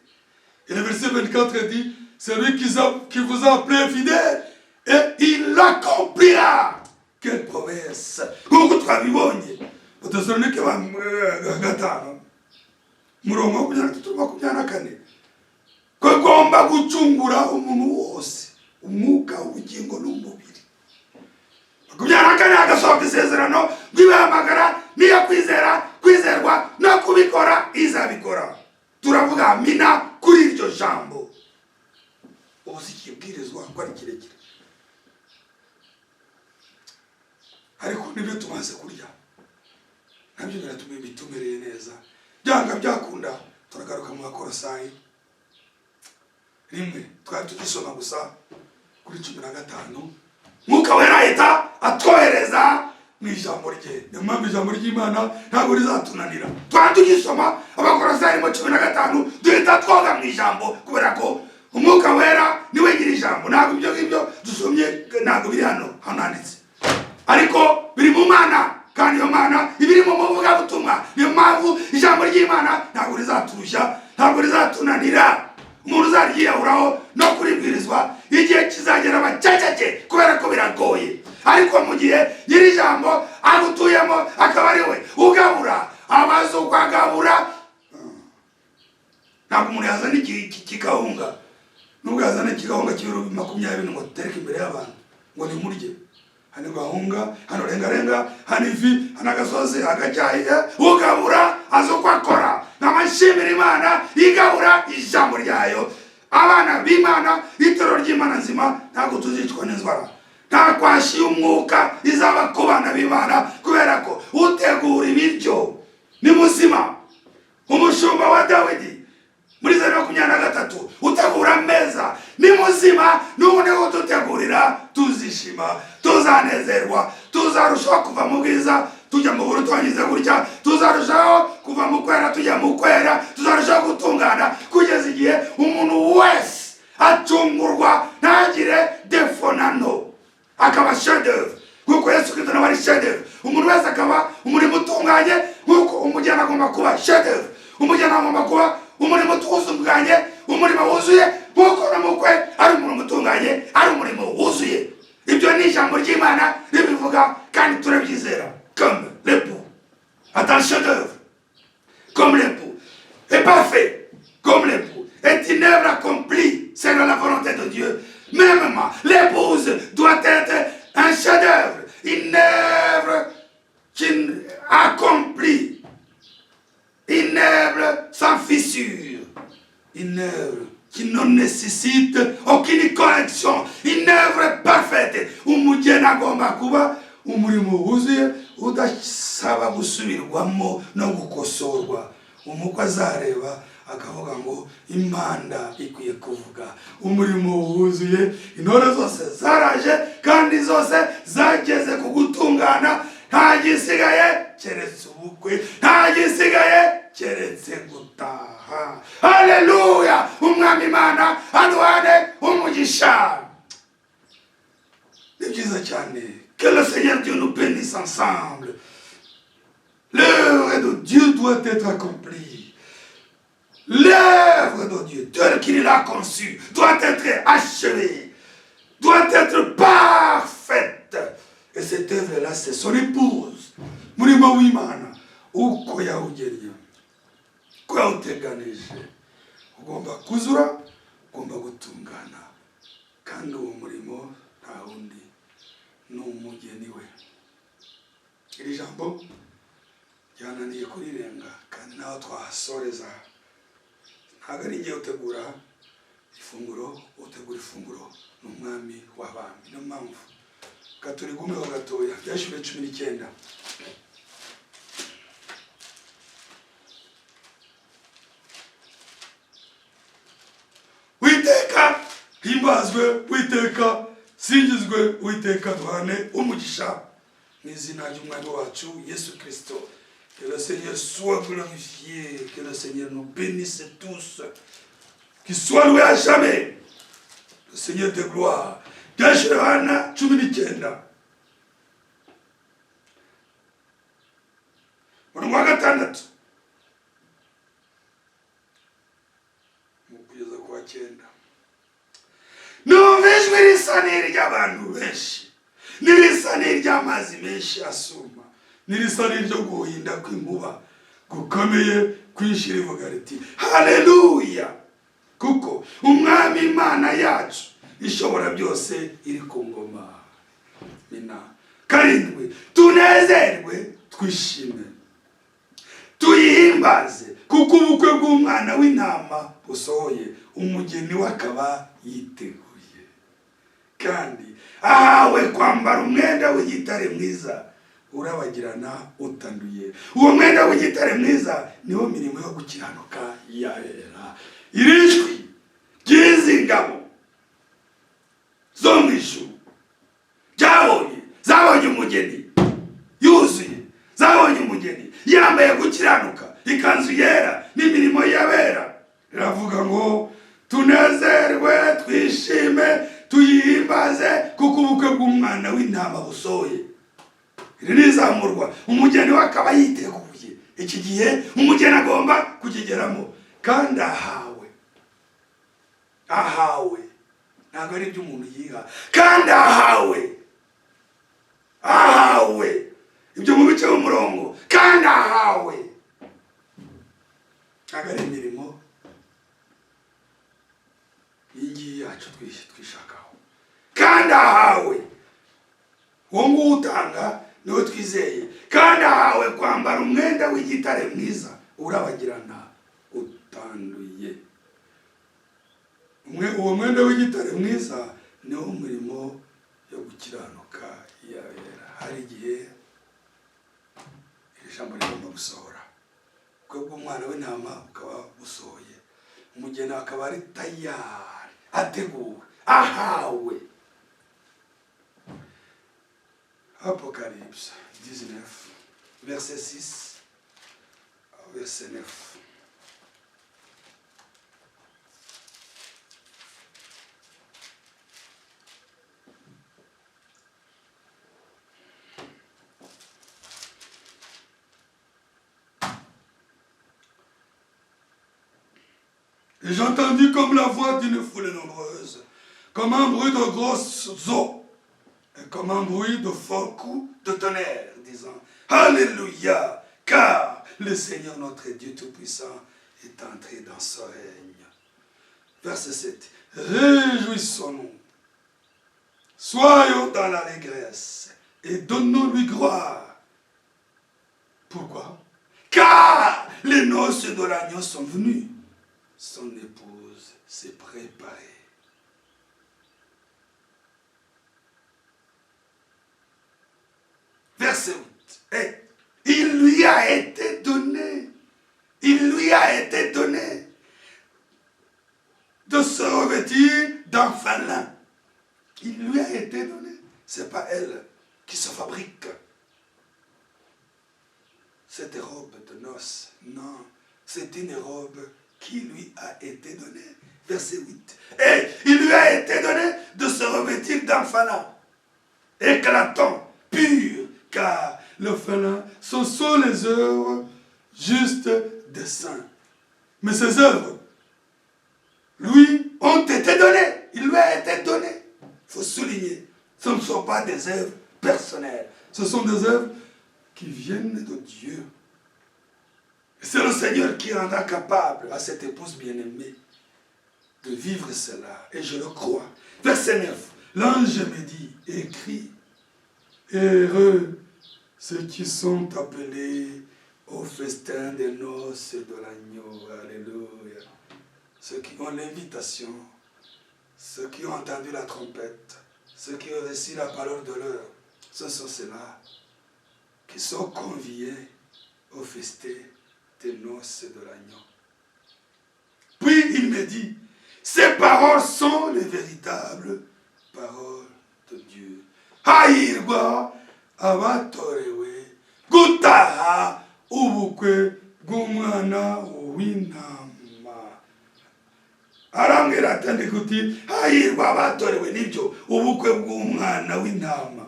Et le verset 24 dit, c'est lui qui vous a appelé fidèle et il l'accomplira. Quelle promesse! Nk'uko twabibonye mu Thessalonike ba gatanu murongo 23-24 ko agomba gucungura umuntu wose, umwuka, ubugingo n'umubiri. 24 agasohoka isezerano rw'ibahamagara niyo kwizerwa no kubikora izabikora. Turavuga amina kuri iryo jambo. Ubu si ikibwirizwa ko ari kirekire, ariko nibyo tumaze kurya nabyo biratuma bitumereye neza. Byanga byakunda turagaruka mu Bakolosayi rimwe twari tugisoma gusa kuri 15. Mwuka wera ahita atwohereza mu ijambo rye. Niyo mpamvu ijambo ry'Imana ntabwo rizatunanira. Twari tugisoma Abakolosayi 15 duhita twoga mu ijambo kubera ko umwuka wera niwe gira ijambo. Ntabwo ibyo ngibyo dusomye ntabwo biri hano handitse, ariko biri mu Mana, kandi iyo Mana ibiri mu muvuga butumwa. Niyo mpamvu ijambo ry'Imana ntabwo rizaturusha, ntabwo rizatunanira. Umuntu uzaryiyahuraho no kuribwirizwa igihe kizagera abaceceke kubera ko biragoye, ariko mu gihe nyiri ijambo agutuyemo akaba ari we ugabura amazu ukagabura. Ntabwo umuntu yazana ikigahunga, nubwo yazana ikigahunga cy'ibiro 20 ngo tereke imbere y'abantu ngo ni murye. Hano gahunga, hano renga, hano ivi, hano agasozi, agacyahiye, ugabura azuko akora. Namashimira Imana igabura ijambo ryayo. Abana b'Imana, itoro ry'Imana nzima ntabwo tuzicwa n'inzara. nta kwashi y'umwuka izaba ku bana b'Imana, kubera ko utegura ibiryo ni muzima. Umushumba wa Dawidi muri Zaburi 23 utegura ameza ni muzima, none ututegurira tuzishima, tuzanezerwa, tuzarushaho kuva mu bwiza tujya mu buru twangize gutya, tuzarushaho kuva mu kwera tujya mu kwera, tuzarushaho gutungana kugeza igihe umuntu wese acungurwa ntagire defo na no, akaba chef d'œuvre kuko Yesu Kristo nawe ari chef d'œuvre. Umuntu wese akaba umurimo utunganye kuko umujyana agomba kuba chef d'œuvre, umujyana agomba kuba umurimo utunganye, umurimo wuzuye kuko n'umukwe ari umurimo utunganye, ari umurimo wuzuye. Ibyo ni ijambo ry'Imana ribivuga kandi turabyizera. Comme l'époux est un chef d'œuvre, comme l'époux est parfait, comme l'époux est une œuvre accomplie selon la volonté de Dieu, mêmement l'épouse doit être un chef d'œuvre, une œuvre qui accomplit, une œuvre sans fissure, une œuvre qui ne nécessite aucune correction, une œuvre parfaite. Umugeni agomba kuba umurimo wuzuye udasaba gusubirwamo no gukosorwa. Umukwe azareba akavuga ngo impanda ikwiye kuvuga. Umurimo wuzuye, intore zose zaraje kandi zose zageze ku gutungana, nta gisigaye keretse ubukwe, nta gisigaye keretse gutaha. Haleluya! Umwami Imana aduhane umugisha. Ni byiza cyane. Que le Seigneur Dieu nous bénisse ensemble. L'œuvre de Dieu doit être accomplie. L'œuvre de Dieu, tel qu'il l'a conçue, doit être achevée, doit être parfaite. Et cette œuvre-là, c'est son épouse. Murimo w'Imana, uko yawugennye, uko yawuteganije, ugomba kuzura, ugomba gutungana. Kandi uwo murimo nta wundi ni umugeni we. Iri jambo ryananiye kurirenga kandi naho twahasoreza. Ntabwo ari ngiye utegura ifunguro, utegura ifunguro n'umwami w'abami. Niyo mpamvu katurigumeho gatoya byashyure 19. Witeka himbazwe, Witeka singizwe, Witeka duhane umugisha mu izina ry'umwami wacu Yesu Kristo. Que le Seigneur soit glorifié, que le Seigneur nous bénisse tous, qu'il soit loué à jamais, le Seigneur de gloire. Yohana 19 umurongo wa 6 kugeza ku wa 9. Numva ijwi risa n'iry'abantu benshi, n'irisa n'iry'amazi menshi asuma, n'irisa n'iryo guhinda kw'inkuba gukomeye kwinshi rivuga riti haleluya, kuko umwami Imana yacu ishobora byose iri ku ngoma. Mina 7, tunezerwe twishime, tuyihimbaze kuko ubukwe bw'umwana w'intama busohoye, umugeni we akaba yiteguye, kandi ahawe kwambara umwenda w'igitare mwiza urabagirana utanduye. Uwo mwenda w'igitare mwiza niwo mirimo yo gukiranuka yabera. Iri jwi ry'izi ngabo zo mu ijuru zabonye umugeni yuzuye, zabonye umugeni yambaye gukiranuka, ikanzu yera n'imirimo yabera. Riravuga ngo tunezerwe twishime tuyihimbaze kuko ubukwe bw'umwana w'intama busohoye. Iri nizamurwa, umugeni we akaba yiteguye. Iki gihe umugeni agomba kukigeramo kandi ahawe ntabwo ari ibyo umuntu yiha, kandi ahawe ibyo mu bice umurongo, kandi ahawe ntabwo ari imirimo iyi yacu twishakaho, kandi ahawe uwo nguwo utanga niwe twizeye, kandi ahawe kwambara umwenda w'igitare mwiza urabagirana utanduye. Uwo mwenda w'igitare mwiza niwo murimo yo gukiranuka yabera. Hari igihe iri jambo rigomba gusohora, ubwo bw'umwana w'intama bukaba busohoye, umugeni akaba ari tayari, ateguwe, ahawe. Apocalypse 19, verset 6 au verset 9. Et j'entendis comme la voix d'une foule nombreuse, comme un bruit de grosses eaux, et comme un bruit de forts coups de tonnerre, disant Alléluia, car le Seigneur notre Dieu Tout-Puissant est entré dans son règne. Verset 7. Réjouissons-nous, soyons dans l'allégresse et donnons-lui gloire. Pourquoi? Car les noces de l'agneau sont venues. Son épouse s'est préparée. Verset 8. Et il lui a été donné de se revêtir d'un fin lin. Il lui a été donné. Ce n'est pas elle qui se fabrique cette robe de noces. Non, c'est une robe qui lui a été donnée. Verset 8. Et il lui a été donné de se revêtir d'un fin lin éclatant, pur, car le fin lin, ce sont les œuvres justes des saints. Mais ces œuvres, lui, ont été données. Il lui a été donné. Il faut souligner, ce ne sont pas des œuvres personnelles. Ce sont des œuvres qui viennent de Dieu. C'est le Seigneur qui rendra capable à cette épouse bien-aimée de vivre cela. Et je le crois. Verset 9. L'ange me dit, écrit, heureux ceux qui sont appelés au festin des noces de l'agneau. Alléluia. Ceux qui ont l'invitation, ceux qui ont entendu la trompette, ceux qui ont reçu la parole de l'heure, ce sont ceux-là qui sont conviés au festin des noces de l'agneau. Puis il me dit, ces paroles sont les véritables paroles de Dieu. Hahirwa abatorewe gutaha ubukwe bw'umwana w'intama. Arambwira ati ndikuti hahirwa abatorewe nibyo ubukwe bw'umwana w'intama.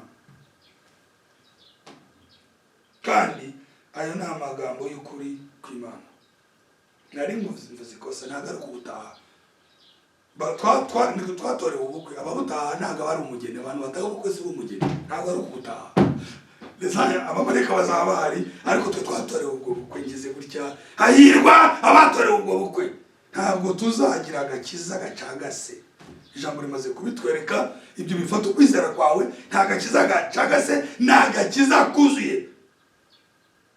Kandi ayo ni amagambo y'ukuri kw'Imana. Nari mvuze ikosa ntabwo ari kubutaha. Twatorewe ubukwe, ababutaha ntabwo bari umugeni, abantu bataha ubukwe si b'umugeni, ntabwo ari ukubutaha. Abamarayika bazaba bahari, ariko twe twatorewe ubwo bukwe ngeze gutya. Hahirwa abatorewe ubwo bukwe. Ntabwo tuzagira agakiza gacagase. Ijambo rimaze kubitwereka, ibyo bifata ukwizera kwawe, nta gakiza gacagase, ni agakiza kuzuye.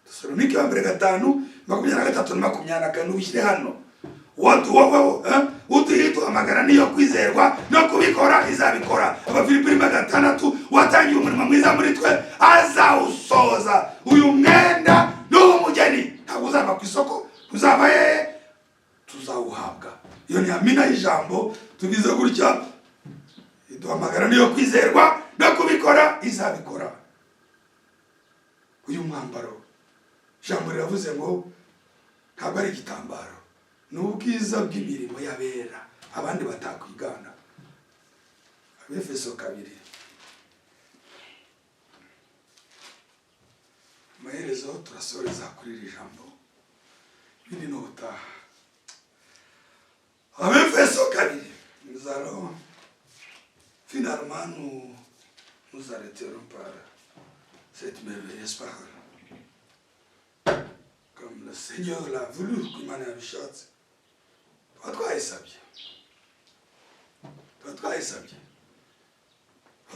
Tesalonike ya mbere 5:23 na 24 ubishyire hano. Watu wowe utuhamagara niyo kwizerwa no kubikora izabikora. Abafilipi 6 watangiye umurimo mwiza muri twe azawusoza. Uyu mwenda n'umugeni ntabwo uzava ku isoko, uzava tuzawuhabwa. Iyo ni amina y'ijambo tugize gutya. Iduhamagara niyo kwizerwa no kubikora izabikora. Uyu mwambaro ijambo riravuze ngo ntabwo ari igitambaro, ni ubwiza bw'imirimo y'abera abandi batakwigana. Abefeso 2. Amaherezo turasoreza kuri iri jambo bindi no utaha. Abefeso 2. Nous allons finalement nous arrêterons par cette merveilleuse parole. Comme le Seigneur l'a voulu, comme on a bishatse.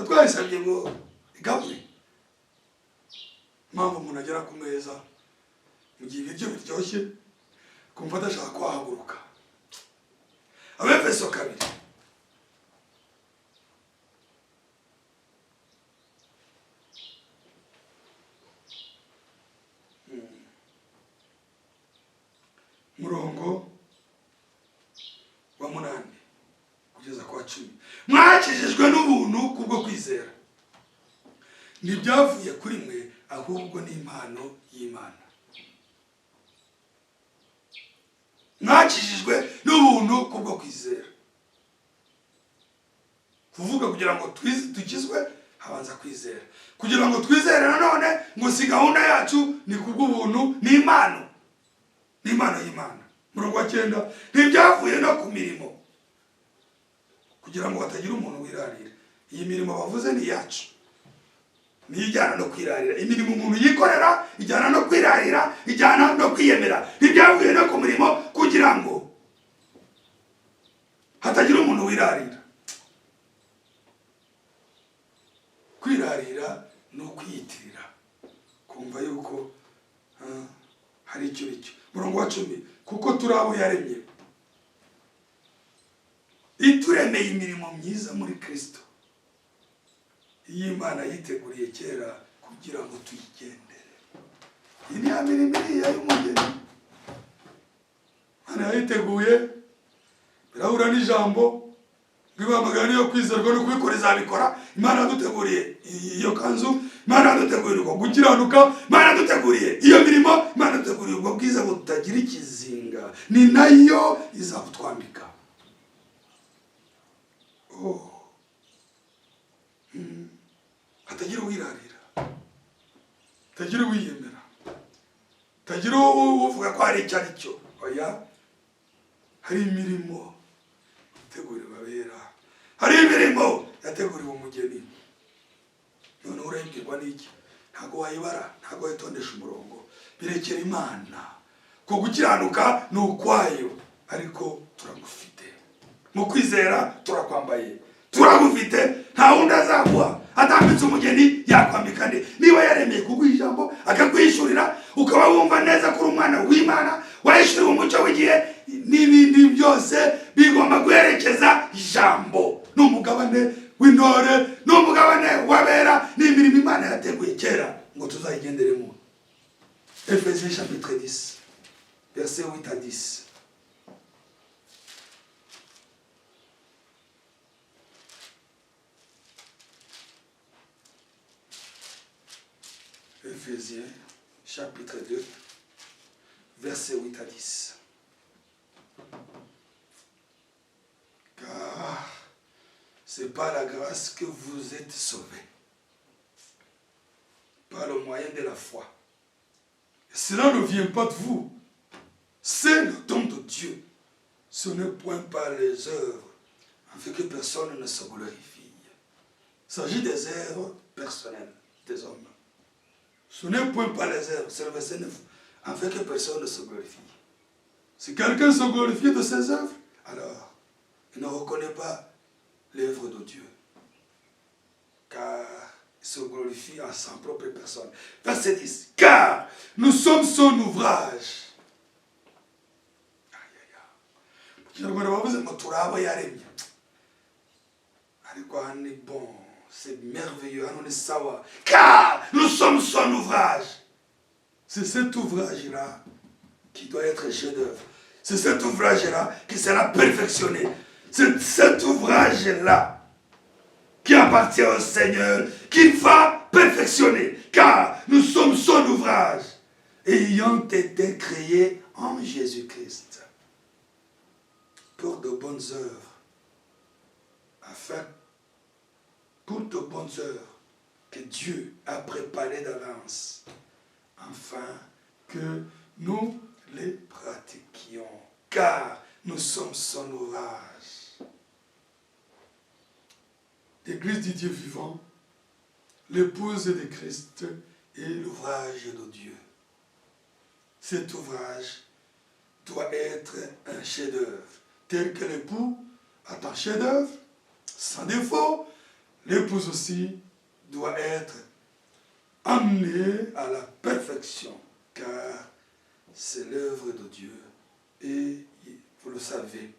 Twayisabye ngo igabure. Mpamvu umuntu agera ku meza mu gihe ibiryo biryoshye kumva adashaka kuhaguruka. Abefeso 2. wa 8 kugeza kwa 10. Mwakijijwe n'ubuntu kubwo kwizera, ntibyavuye kuri mwe, ahubwo ni impano y'Imana. Mwakijijwe n'ubuntu kubwo kwizera. Kuvuga kugira ngo tukizwe habanza kwizera. Kugira ngo twizere nanone ngo si gahunda yacu, ni kubw'ubuntu, ni impano. Ni impano y'Imana. Murongo wa 9, ntibyavuye no ku mirimo, kugira ngo hatagira umuntu wirarira. Iyi mirimo bavuze ni yacu, ni ijyana no kwirarira. Imirimo umuntu yikorera ijyana no kwirarira, ijyana no kwiyemera. Ntibyavuye no ku mirimo kugira ngo hatagira umuntu wirarira. Kwirarira no kwiyitirira, kumva yuko hari icyo icyo. Murongo wa 10, kuko turi abo yaremye, ituremeye imirimo myiza muri Kristo, iyi Imana yiteguriye kera kugira ngo tuyigendere. Iyi ni ya mirimo y'umugeni Imana yayiteguye, birahura n'ijambo ngibamagana yo kwizerwa no kubikora izabikora. Imana yaduteguriye iyo kanzu, Imana yaduteguriye uko gukiranuka, Imana yaduteguriye iyo mirimo, Imana yaduteguriye ubwo bwiza butagira ikizinga, ni nayo izabutwambika. Hatagira uwirarira, hatagira uwiyemera, hatagira uvuga ko hari icyo ari cyo. Oya, hari imirimo yateguriwe abera, hari imirimo yateguriwe umugeni. None urayibwirwa n'iki? Ntago wayibara, ntago wayitondesha umurongo. Birekera Imana, ko gukiranuka ni ukwayo, ariko turagufite. Mu kwizera turakwambaye, turagufite, nta wundi azaguha. Atambitse umugeni yakwambika nde? Niba yaremeye kuguha ijambo akakwishurira, ukaba wumva neza ko uri umwana w'Imana, wahishuriwe umucyo w'igihe, n'ibindi byose bigomba guherekeza ijambo. N'umugabane w'intore, n'umugabane w'abera, n'imirimo Imana yateguye kera ngo tuzayigenderemo. Ephésiens chapitre 10, versets 8 à 10. Ephésiens chapitre 2, versets 8 à 10. Car c'est par la grâce que vous êtes sauvés, par le moyen de la foi. Et cela ne vient pas de vous, c'est le don de Dieu. Ce n'est point par les œuvres, afin que personne ne se glorifie. Il s'agit des œuvres personnelles des hommes. Ce n'est point par les œuvres, c'est le verset 9, afin que personne ne se glorifie. Si quelqu'un se glorifie de ses œuvres, alors il ne reconnaît pas l'œuvre de Dieu, car il se glorifie en sa propre personne. Verset 10, car nous sommes son ouvrage. Bon, c'est merveilleux, car nous sommes son ouvrage. C'est cet ouvrage-là qui doit être chef-d'œuvre. C'est cet ouvrage-là qui sera perfectionné. C'est cet ouvrage-là qui appartient au Seigneur, qu'il va perfectionner, car nous sommes son ouvrage, ayant été créés en Jésus-Christ pour de bonnes œuvres, pour de bonnes œuvres que Dieu a préparées d'avance, afin que nous les pratiquions, car nous sommes son ouvrage. L'Église du Dieu vivant, l'épouse de Christ est l'ouvrage de Dieu. Cet ouvrage doit être un chef-d'œuvre, tel que l'époux a un chef-d'œuvre, sans défaut. L'épouse aussi doit être amenée à la perfection, car c'est l'œuvre de Dieu. Et vous le savez,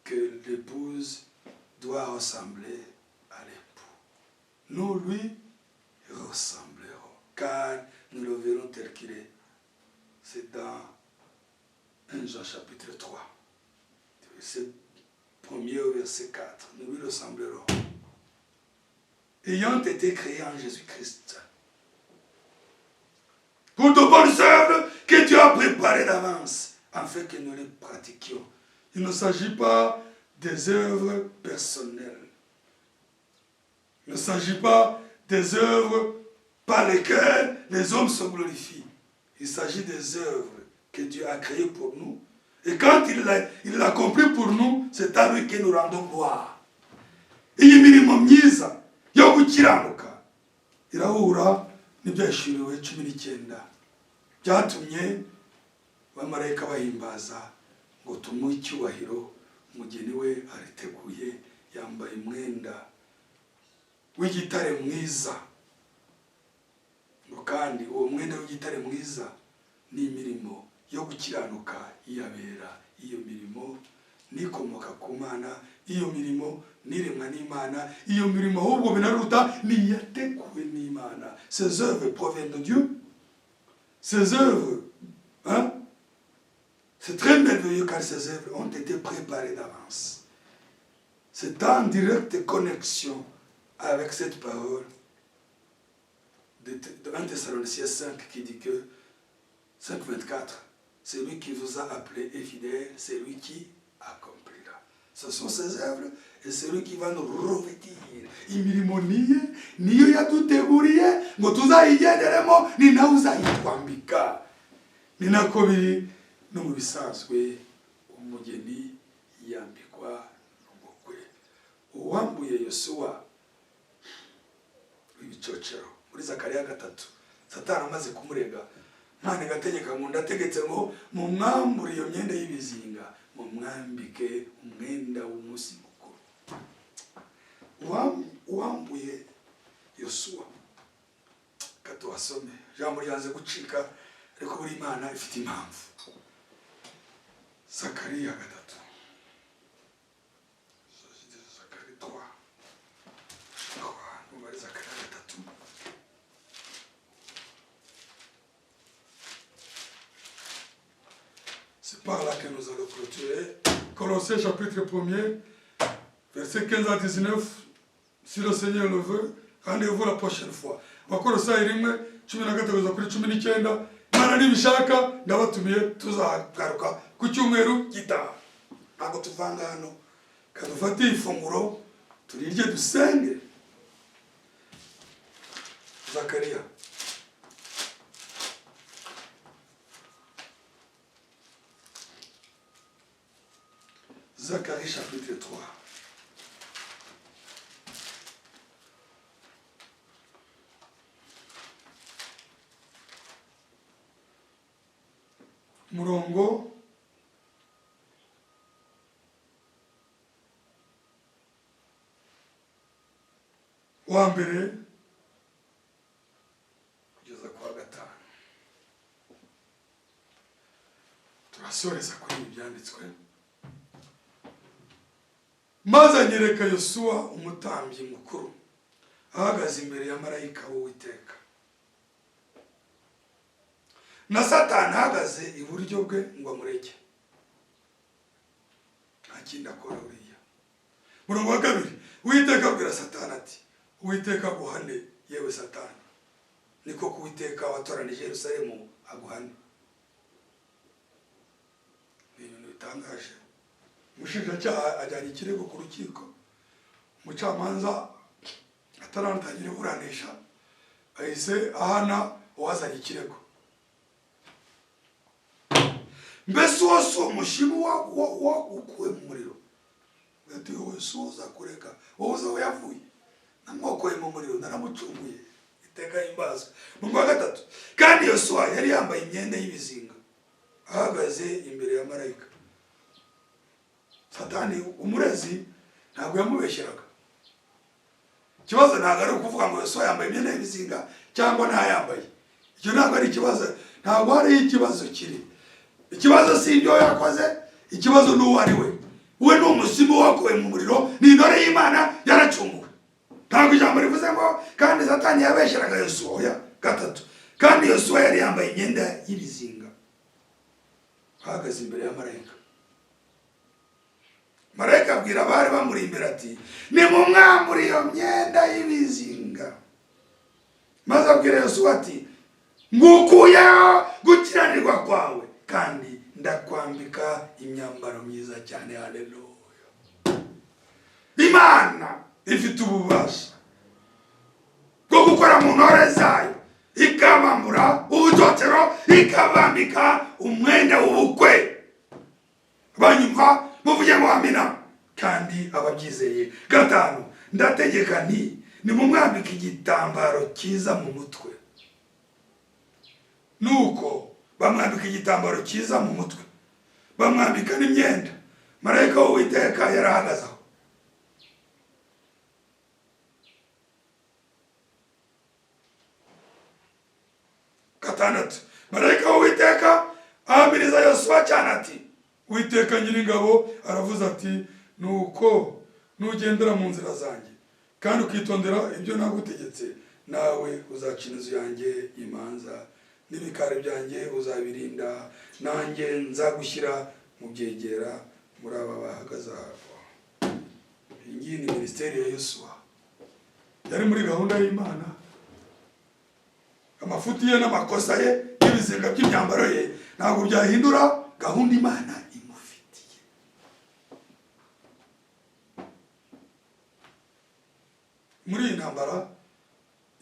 que l'épouse doit ressembler à l'époux. Nous lui ressemblerons, car nous le verrons tel qu'il est. C'est dans 1 Jean chapitre 3, verset 1er au verset 4. Nous lui ressemblerons. Ayant été créés en Jésus-Christ. Pour de bonnes œuvres que Dieu a préparées d'avance, afin que nous les pratiquions. Il ne s'agit pas des œuvres personnelles. Il ne s'agit pas des œuvres par lesquelles les hommes se glorifient. Il s'agit des œuvres que Dieu a créées pour nous. Et quand il l'a accompli pour nous, c'est à lui que nous rendons gloire. Iyi mirimo myiza yo gukiranuka irahura n'ibyashiriwe 19 byatumye abamarayika bahimbaza ngo tumuhe icyubahiro. Umugeni we ariteguye yambaye umwenda w'igitare mwiza. Ngo kandi uwo mwenda w'igitare mwiza ni imirimo yo gukiranuka iyabera. Iyo mirimo nikomoka ku Mana, iyo mirimo niremwa n'Imana, iyo mirimo ahubwo binaruta niyateguwe n'Imana. Ces œuvres proviennent de Dieu. Ces œuvres, hein? C'est très merveilleux car ces œuvres ont été préparées d'avance. C'est en directe connexion avec cette parole de 1 Thessaloniciens 5 qui dit que 5:24, c'est lui qui vous a appelé est fidèle, c'est lui qui accomplira. Ce sont ses œuvres et c'est lui qui va nous revêtir. Imirimo niyo yaduteguriye ngo tuzayigenderemo, ni nawe uzayitwambika. Ni nako biri no mu bisanzwe umugeni yambikwa n'umukwe. Uwambuye Yosuwa w'ibicocero muri Zakariya 3, Satani amaze kumurega, Imana igategeka ngo ndategetse ngo mumwambure iyo myenda y'ibizinga, mumwambike umwenda w'umunsi mukuru. Uwambuye Yosuwa katuwasome jambo ryanze gucika, ariko buri Imana ifite impamvu. Zakariya 3. Zakariya 3. Numara Zakariya 3. C'est par là que nous allons clôturer. Colossiens chapitre 1er, verset 15 à 19. Si le Seigneur le veut, rendez-vous la prochaine fois. Bakolosayi 1:13-19. Imana nibishaka ndabatumiye tuzagaruka ku cyumweru gitaha. Ntabwo tuvanga hano, kadufate ifunguro turirye dusenge. Zakariya chapitre 3. Murongo wa mbere kugeza kwa 5. Turasoreza kuri ibyanditswe. Maze anyereka Yosuwa umutambyi mukuru ahagaze imbere ya marayika w'Uwiteka, na Satani ahagaze iburyo bwe ngo amureke. Ntakindi akora uriya. Murongo wa 2, Uwiteka abwira Satani ati, Uwiteka aguhane yewe Satani, niko ku Uwiteka watoranije Yerusalemu aguhane. Ni ibintu bitangaje. Umushinjacyaha ajyanye ikirego ku rukiko, umucamanza ataratangira iburanisha ahise ahana uwazanye ikirego. Mbese wose umushimu ukuwe mu muriro, ati wowe suza kureka wowe uza yavuye namwokoye mu muriro naramucunguye iteka imbazwa. Mu wa 3, kandi Yosuwa yari yambaye imyenda y'ibizinga ahagaze imbere ya marayika. Satani umurezi ntabwo yamubeshyeraga. Ikibazo ntabwo ari ukuvuga ngo Yosuwa yambaye imyenda y'ibizinga cyangwa ntayambaye. Icyo ntabwo ari ikibazo, ntabwo hari ikibazo kiri. Ikibazo si ibyo yakoze, ikibazo n'uwo ari we. We ni umuzimu wakowe mu muriro, ni intore y'Imana yaracunguwe. Ntabwo ijambo rivuze ngo kandi Satani yabeshyeraga Yosuwa. Ya 3, kandi Yosuwa yari yambaye imyenda y'ibizinga ahagaze imbere ya marayika. Marayika abwira abari bamuri imbere ati nimumwambure iyo myenda y'ibizinga. Maze abwira Yosuwa ati ngukuyeho gukiranirwa kwawe kandi ndakwambika imyambaro myiza cyane. Haleluya. Imana ifite ububasha bwo gukora mu ntore zayo, ikabambura ubutotero, ikabambika umwenda w'ubukwe. Banyumva muvuge ngo amina. Kandi ababyizeye. 5, ndategeka nti nimumwambike igitambaro cyiza mu mutwe. Nuko bamwambika igitambaro cyiza mu mutwe, bamwambika n'imyenda. Marayika w'Uwiteka yarahagaze aho. Marayika w'Uwiteka ahamiriza Yosuwa cyane ati Uwiteka Nyiringabo aravuze ati nuko nugendera mu nzira zanjye kandi ukitondera ibyo nagutegetse, nawe uzaca inzu yanjye imanza n'ibikari byanjye uzabirinda, nanjye nzagushyira mu byegera muri aba bahagaze aho. Iyi ni minisiteri ya Yosuwa, yari muri gahunda y'Imana. Amafuti ye n'amakosa ye n'ibizinga by'imyambaro ye ntabwo byahindura gahunda Imana imufitiye. Muri iyi ntambara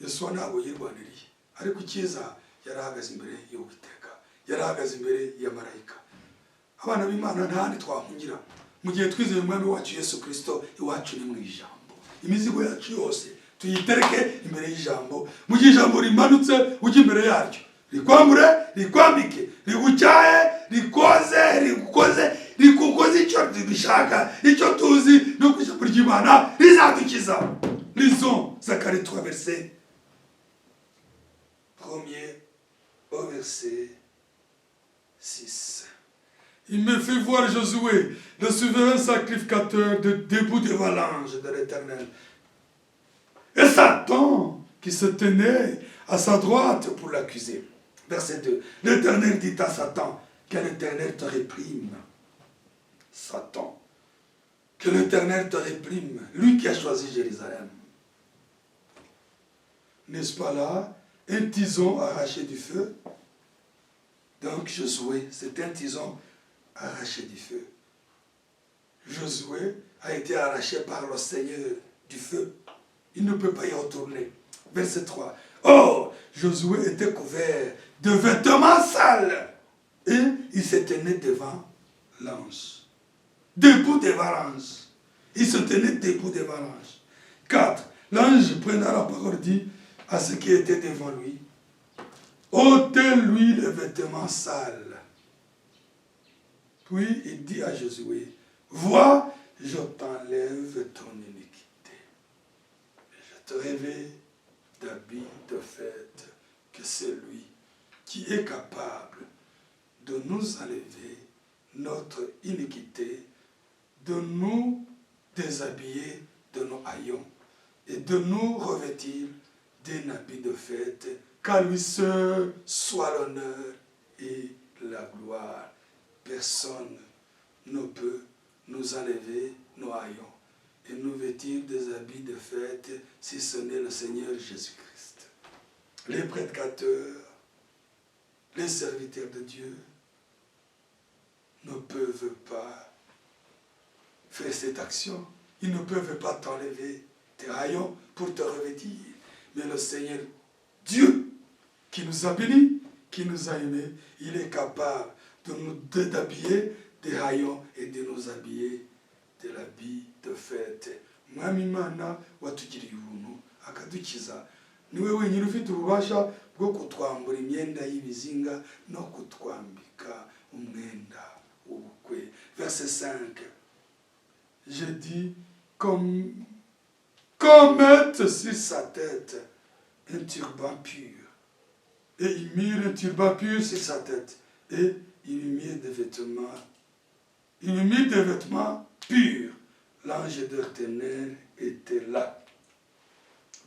Yosuwa ntabwo yirwaniriye, ariko icyiza yarahagaze imbere y'Uwiteka, yarahagaze imbere ya marayika. Abana b'Imana nta handi twahungira mu gihe twizeye umwami wacu Yesu Kristo. Iwacu ni mu ijambo. Imizigo yacu yose tuyitereke imbere y'ijambo. Mu gihe ijambo rimanutse ujye imbere yaryo, rikwambure, rikwambike, rigucyahe, rikukoze icyo dushaka, icyo tuzi no kwijambo ry'Imana rizadukiza. Lisons Zacharie 3 verset 1er au verset 6. Il me fait voir Josué, le souverain sacrificateur, debout devant l'ange de l'Éternel. Et Satan, qui se tenait à sa droite pour l'accuser. Verset 2. L'Éternel dit à Satan, que l'Éternel te réprime. Satan, que l'Éternel te réprime, lui qui a choisi Jérusalem. N'est-ce pas là un tison arraché du feu? Donc Josué, c'est un tison arraché du feu. Josué a été arraché par le Seigneur du feu. Il ne peut pas y retourner. Verset 3. Or, Josué était couvert de vêtements sales et il se tenait devant l'ange. Debout devant l'ange. Il se tenait debout devant l'ange. 4. L'ange prenant la parole dit à ceux qui étaient devant lui, ôtez-lui les vêtements sales. Puis il dit à Josué, vois, je t'enlève ton iniquité. Je te révèle d'habits de fête que c'est lui qui est capable de nous enlever notre iniquité, de nous déshabiller de nos haillons et de nous revêtir d'un habit de fête, qu'à lui seul soit l'honneur et la gloire. Personne ne peut nous enlever nos haillons et nous vêtir des habits de fête si ce n'est le Seigneur Jésus-Christ. Les prédicateurs, les serviteurs de Dieu ne peuvent pas faire cette action. Ils ne peuvent pas t'enlever tes haillons pour te revêtir. Mais le Seigneur Dieu, qui nous a bénis, qui nous a aimés, il est capable de nous d'habiller des haillons et de nous habiller de l'habit de fête. Mwami Imana watugiriye ubuntu akadukiza, niwe wenyine ufite ububasha bwo kutwambura imyenda y'ibizinga no kutwambika umwenda w'ubukwe. Verset 5. J'ai dit, comme mettre sur sa tête un turban pur. Et il mit un turban pur sur sa tête. Et il lui mit des vêtements purs. L'ange de l'Éternel était là.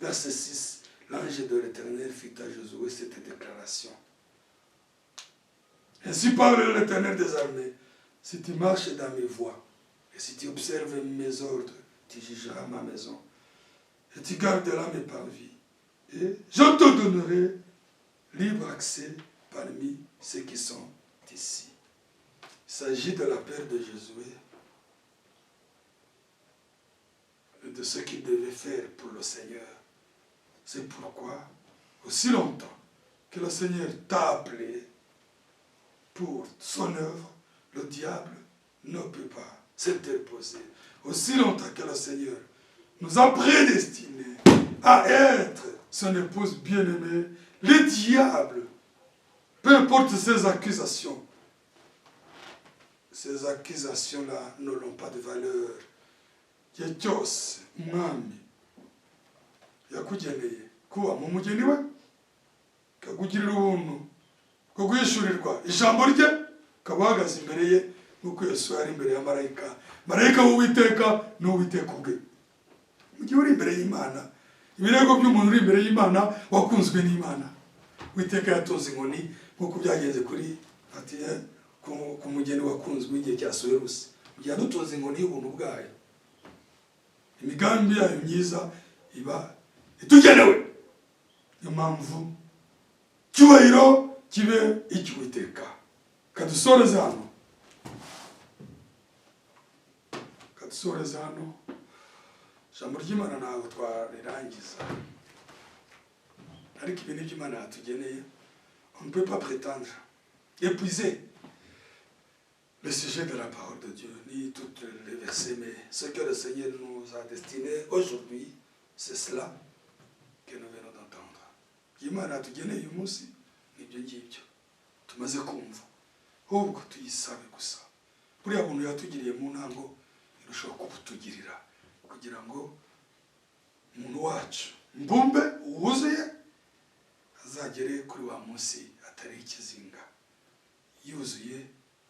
Verset 6. L'ange de l'Éternel fit à Josué cette déclaration. Ainsi parle l'Éternel des armées. Si tu marches dans mes voies Et si tu observes mes ordres, tu jugeras ma maison. Et tu garderas mes parvis. Et je te donnerai libre accès parmi ceux qui sont ici. Il s'agit de la paix de Josué et de ce qu'il devait faire pour le Seigneur. C'est pourquoi, aussi longtemps que le Seigneur t'a appelé pour son œuvre, le diable ne peut pas s'interposer. Aussi longtemps que le Seigneur nous a prédestinés à être son épouse bien-aimée, le diable, peu importe ses accusations, ces accusations-là n'ont pas de valeur. Igihe cyose umwami yakugeneye kuba mu mugeni we, akakugirira ubuntu bwo guhishurirwa ijambo rye, ukaba uhagaze imbere ye nk'uko Yesu yari imbere ya marayika. Marayika w'Uwiteka ni Uwiteka ubwe. Mu gihe uri imbere y'Imana, ibirego by'umuntu uri imbere y'Imana wakunzwe n'Imana. Uwiteka yatonze inkoni nk'uko byagenze kuri ku mugeni wakunzwe igihe cya Sowerusi. Yadutoza inkoni y'ubuntu bwayo. Imigambi yayo myiza iba itugenewe. Niyo mpamvu cyubahiro kibe icy'Uwiteka. Kadusoreze hano. Kadusoreze hano. Ijambo ry'Imana ntabwo twarirangiza. Ariko ibi ni by'Imana yatugeneye. On ne peut pas prétendre épuiser le sujet de la parole de Dieu, ni toutes les versets, mais ce que le Seigneur nous a destiné aujourd'hui, c'est cela que nous venons d'entendre. Imana tugeneye uyu munsi nibyo ngibyo tumaze kumva, ahubwo tuyisabe gusa buriya buntu yatugiriye mu ntango irushaho kubutugirira, kugira ngo umuntu wacu mbumbe wuzuye azagere kuri wa munsi atari ikizinga, yuzuye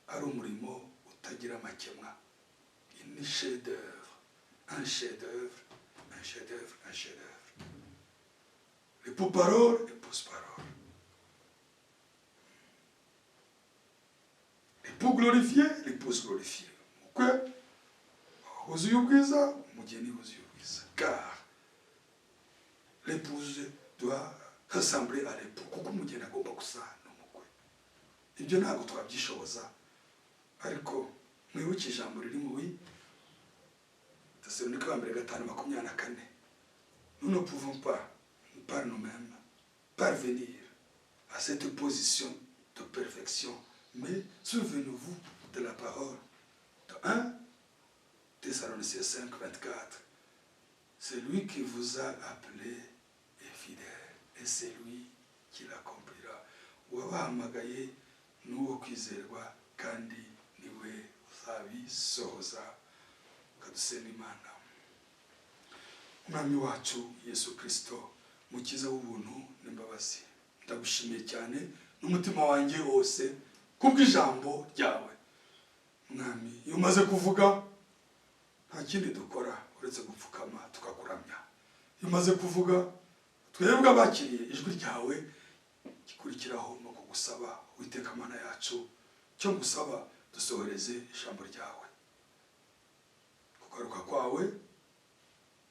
ari umurimo utagira amakemwa. Une chef-d'œuvre, un chef-d'œuvre, un chef-d'œuvre, un chef-d'œuvre. L'époux-parole, épouse-parole. L'époux glorifié, l'épouse glorifiée. Pourquoi? Wuzuye ubwiza, umugeni wuzuye ubwiza. Car l'épouse doit ressembler à l'époux, kuko umugeni agomba gusa n'umukwe. Ibyo ntabwo twabyishoboza, ariko mwibuke ijambo riri mu Thessalonike wa mbere 5:24. Nous ne pouvons pas, par nous-mêmes, parvenir à cette position de perfection, mais souvenez-vous de la parole de 1 Thessaloniciens 5:24. Celui qui vous a appelé est fidèle, et c'est lui qui l'accomplira. Uwabahamagaye n'uwo kwizerwa, kandi niwe uzabisohoza. Kadusenge Imana. Umwami wacu Yesu Kristo, mukiza w'ubuntu n'imbabazi, ndagushimiye cyane n'umutima wanjye wose kubw'ijambo ryawe. Mwami, iyo umaze kuvuga nta kindi dukora uretse gupfukama tukakuramya. Iyo umaze kuvuga twebwe abakiriye ijwi ryawe, gikurikiraho no kugusaba Uwiteka Mana yacu, cyo ngusaba dusohoreze ijambo ryawe. Kugaruka kwawe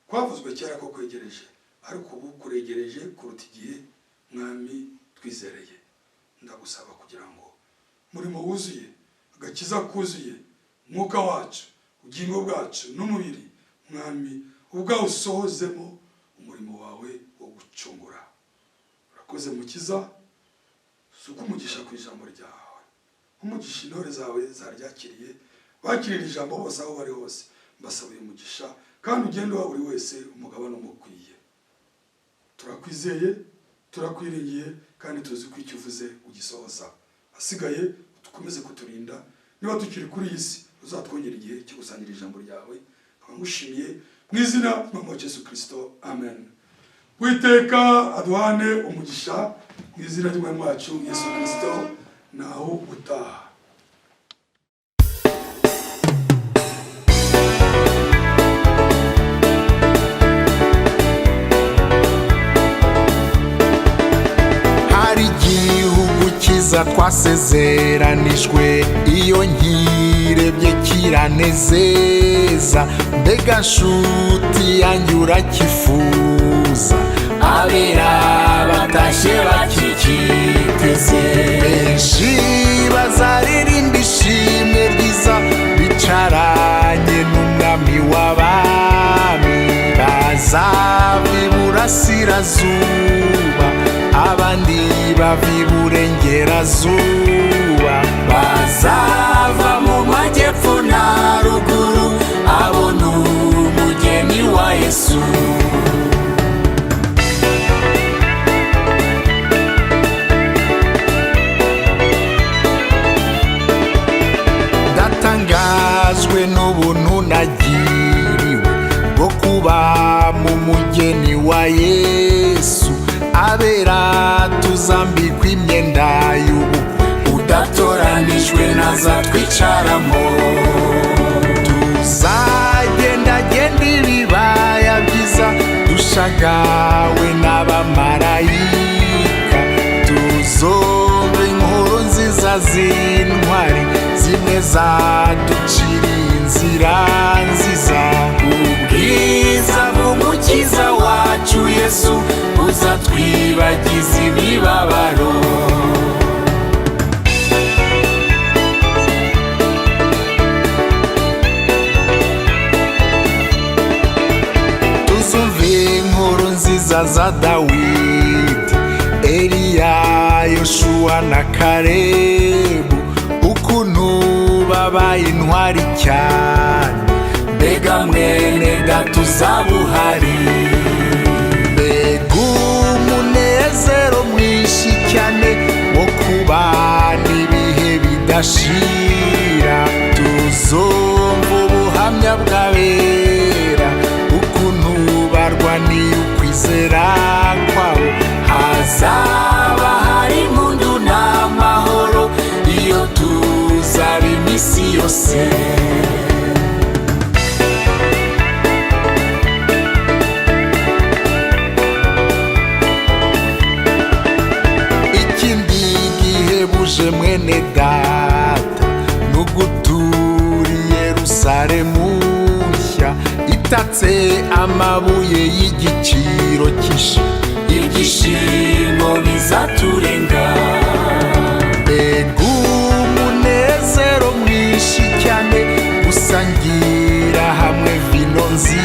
kwavuzwe kera ko kwegereje, ariko ubu kuregereje kuruta igihe Mwami twizereye. Ndagusaba kugira ngo murimo wuzuye, agakiza kuzuye, mwuka wacu, ubugingo bwacu n'umubiri, Mwami ubwawe usohozemo umurimo wawe wo gucungura. Urakoze mukiza, suko umugisha ku ijambo ryawe, umugisha intore zawe zaryakiriye, bakirira ijambo bose aho bari hose. Mbasabiye umugisha, kandi ugende wa buri wese umugabane umukwiye. Turakwizeye, turakwiringiye, kandi tuzi ko icyo uvuze ugisohoza. Asigaye dukomeze kuturinda, niba tukiri kuri iyi si uzatwongera igihe cyo gusangira ijambo ryawe. Ngushimiye mu izina ry'Umwami Yesu Kristo, amen. Uwiteka aduhane umugisha mu izina ry'Umwami wacu Yesu Kristo, naho utaha. Twasezeranijwe iyo nkirebye kiranezeza, mbega nshuti yanjye urakifuza, abera batashe bakikiteze. Benshi bazaririmba ishimwe ryiza bicaranye n'umwami w'abami, bazava iburasirazuba abandi bava iburengerazuba, bazava mu majyepfo na ruguru, abo ni umugeni wa Yesu. Ndatangajwe n'ubuntu nagiriwe bwo kuba mu mugeni wa Yesu, abera tuzambikwa imyenda y'ubukwe, udatoranijwe nazatwicaramo. Tuzagendagenda ibibaya byiza dushagawe n'abamarayika, tuzumva inkuru nziza z'intwari zimwe zaduciriye inzira nziza. Ubwiza bw'umukiza wacu Yesu buzatwibagiza imibabaro. Tuzumve inkuru nziza za Dawidi, Eliya, Yoshuwa na Kalebu, ukuntu babaye intwari cyane, mbega mwene data uzaba uhari. Mbega umunezero mwinshi cyane wo kubana ibihe bidashira, tuzumva ubuhamya bw'abera, ukuntu barwaniye ukwizera kwabo. Hazaba hari impundu n'amahoro iyo tuzaba iminsi yose. Ikindi gihebuje mwene data n'ugutura i Yerusalemu nshya, itatse amabuye y'igiciro cyinshi, ibyishimo bizaturenga. Mbega umunezero mwinshi cyane, gusangira hamwe vino nziza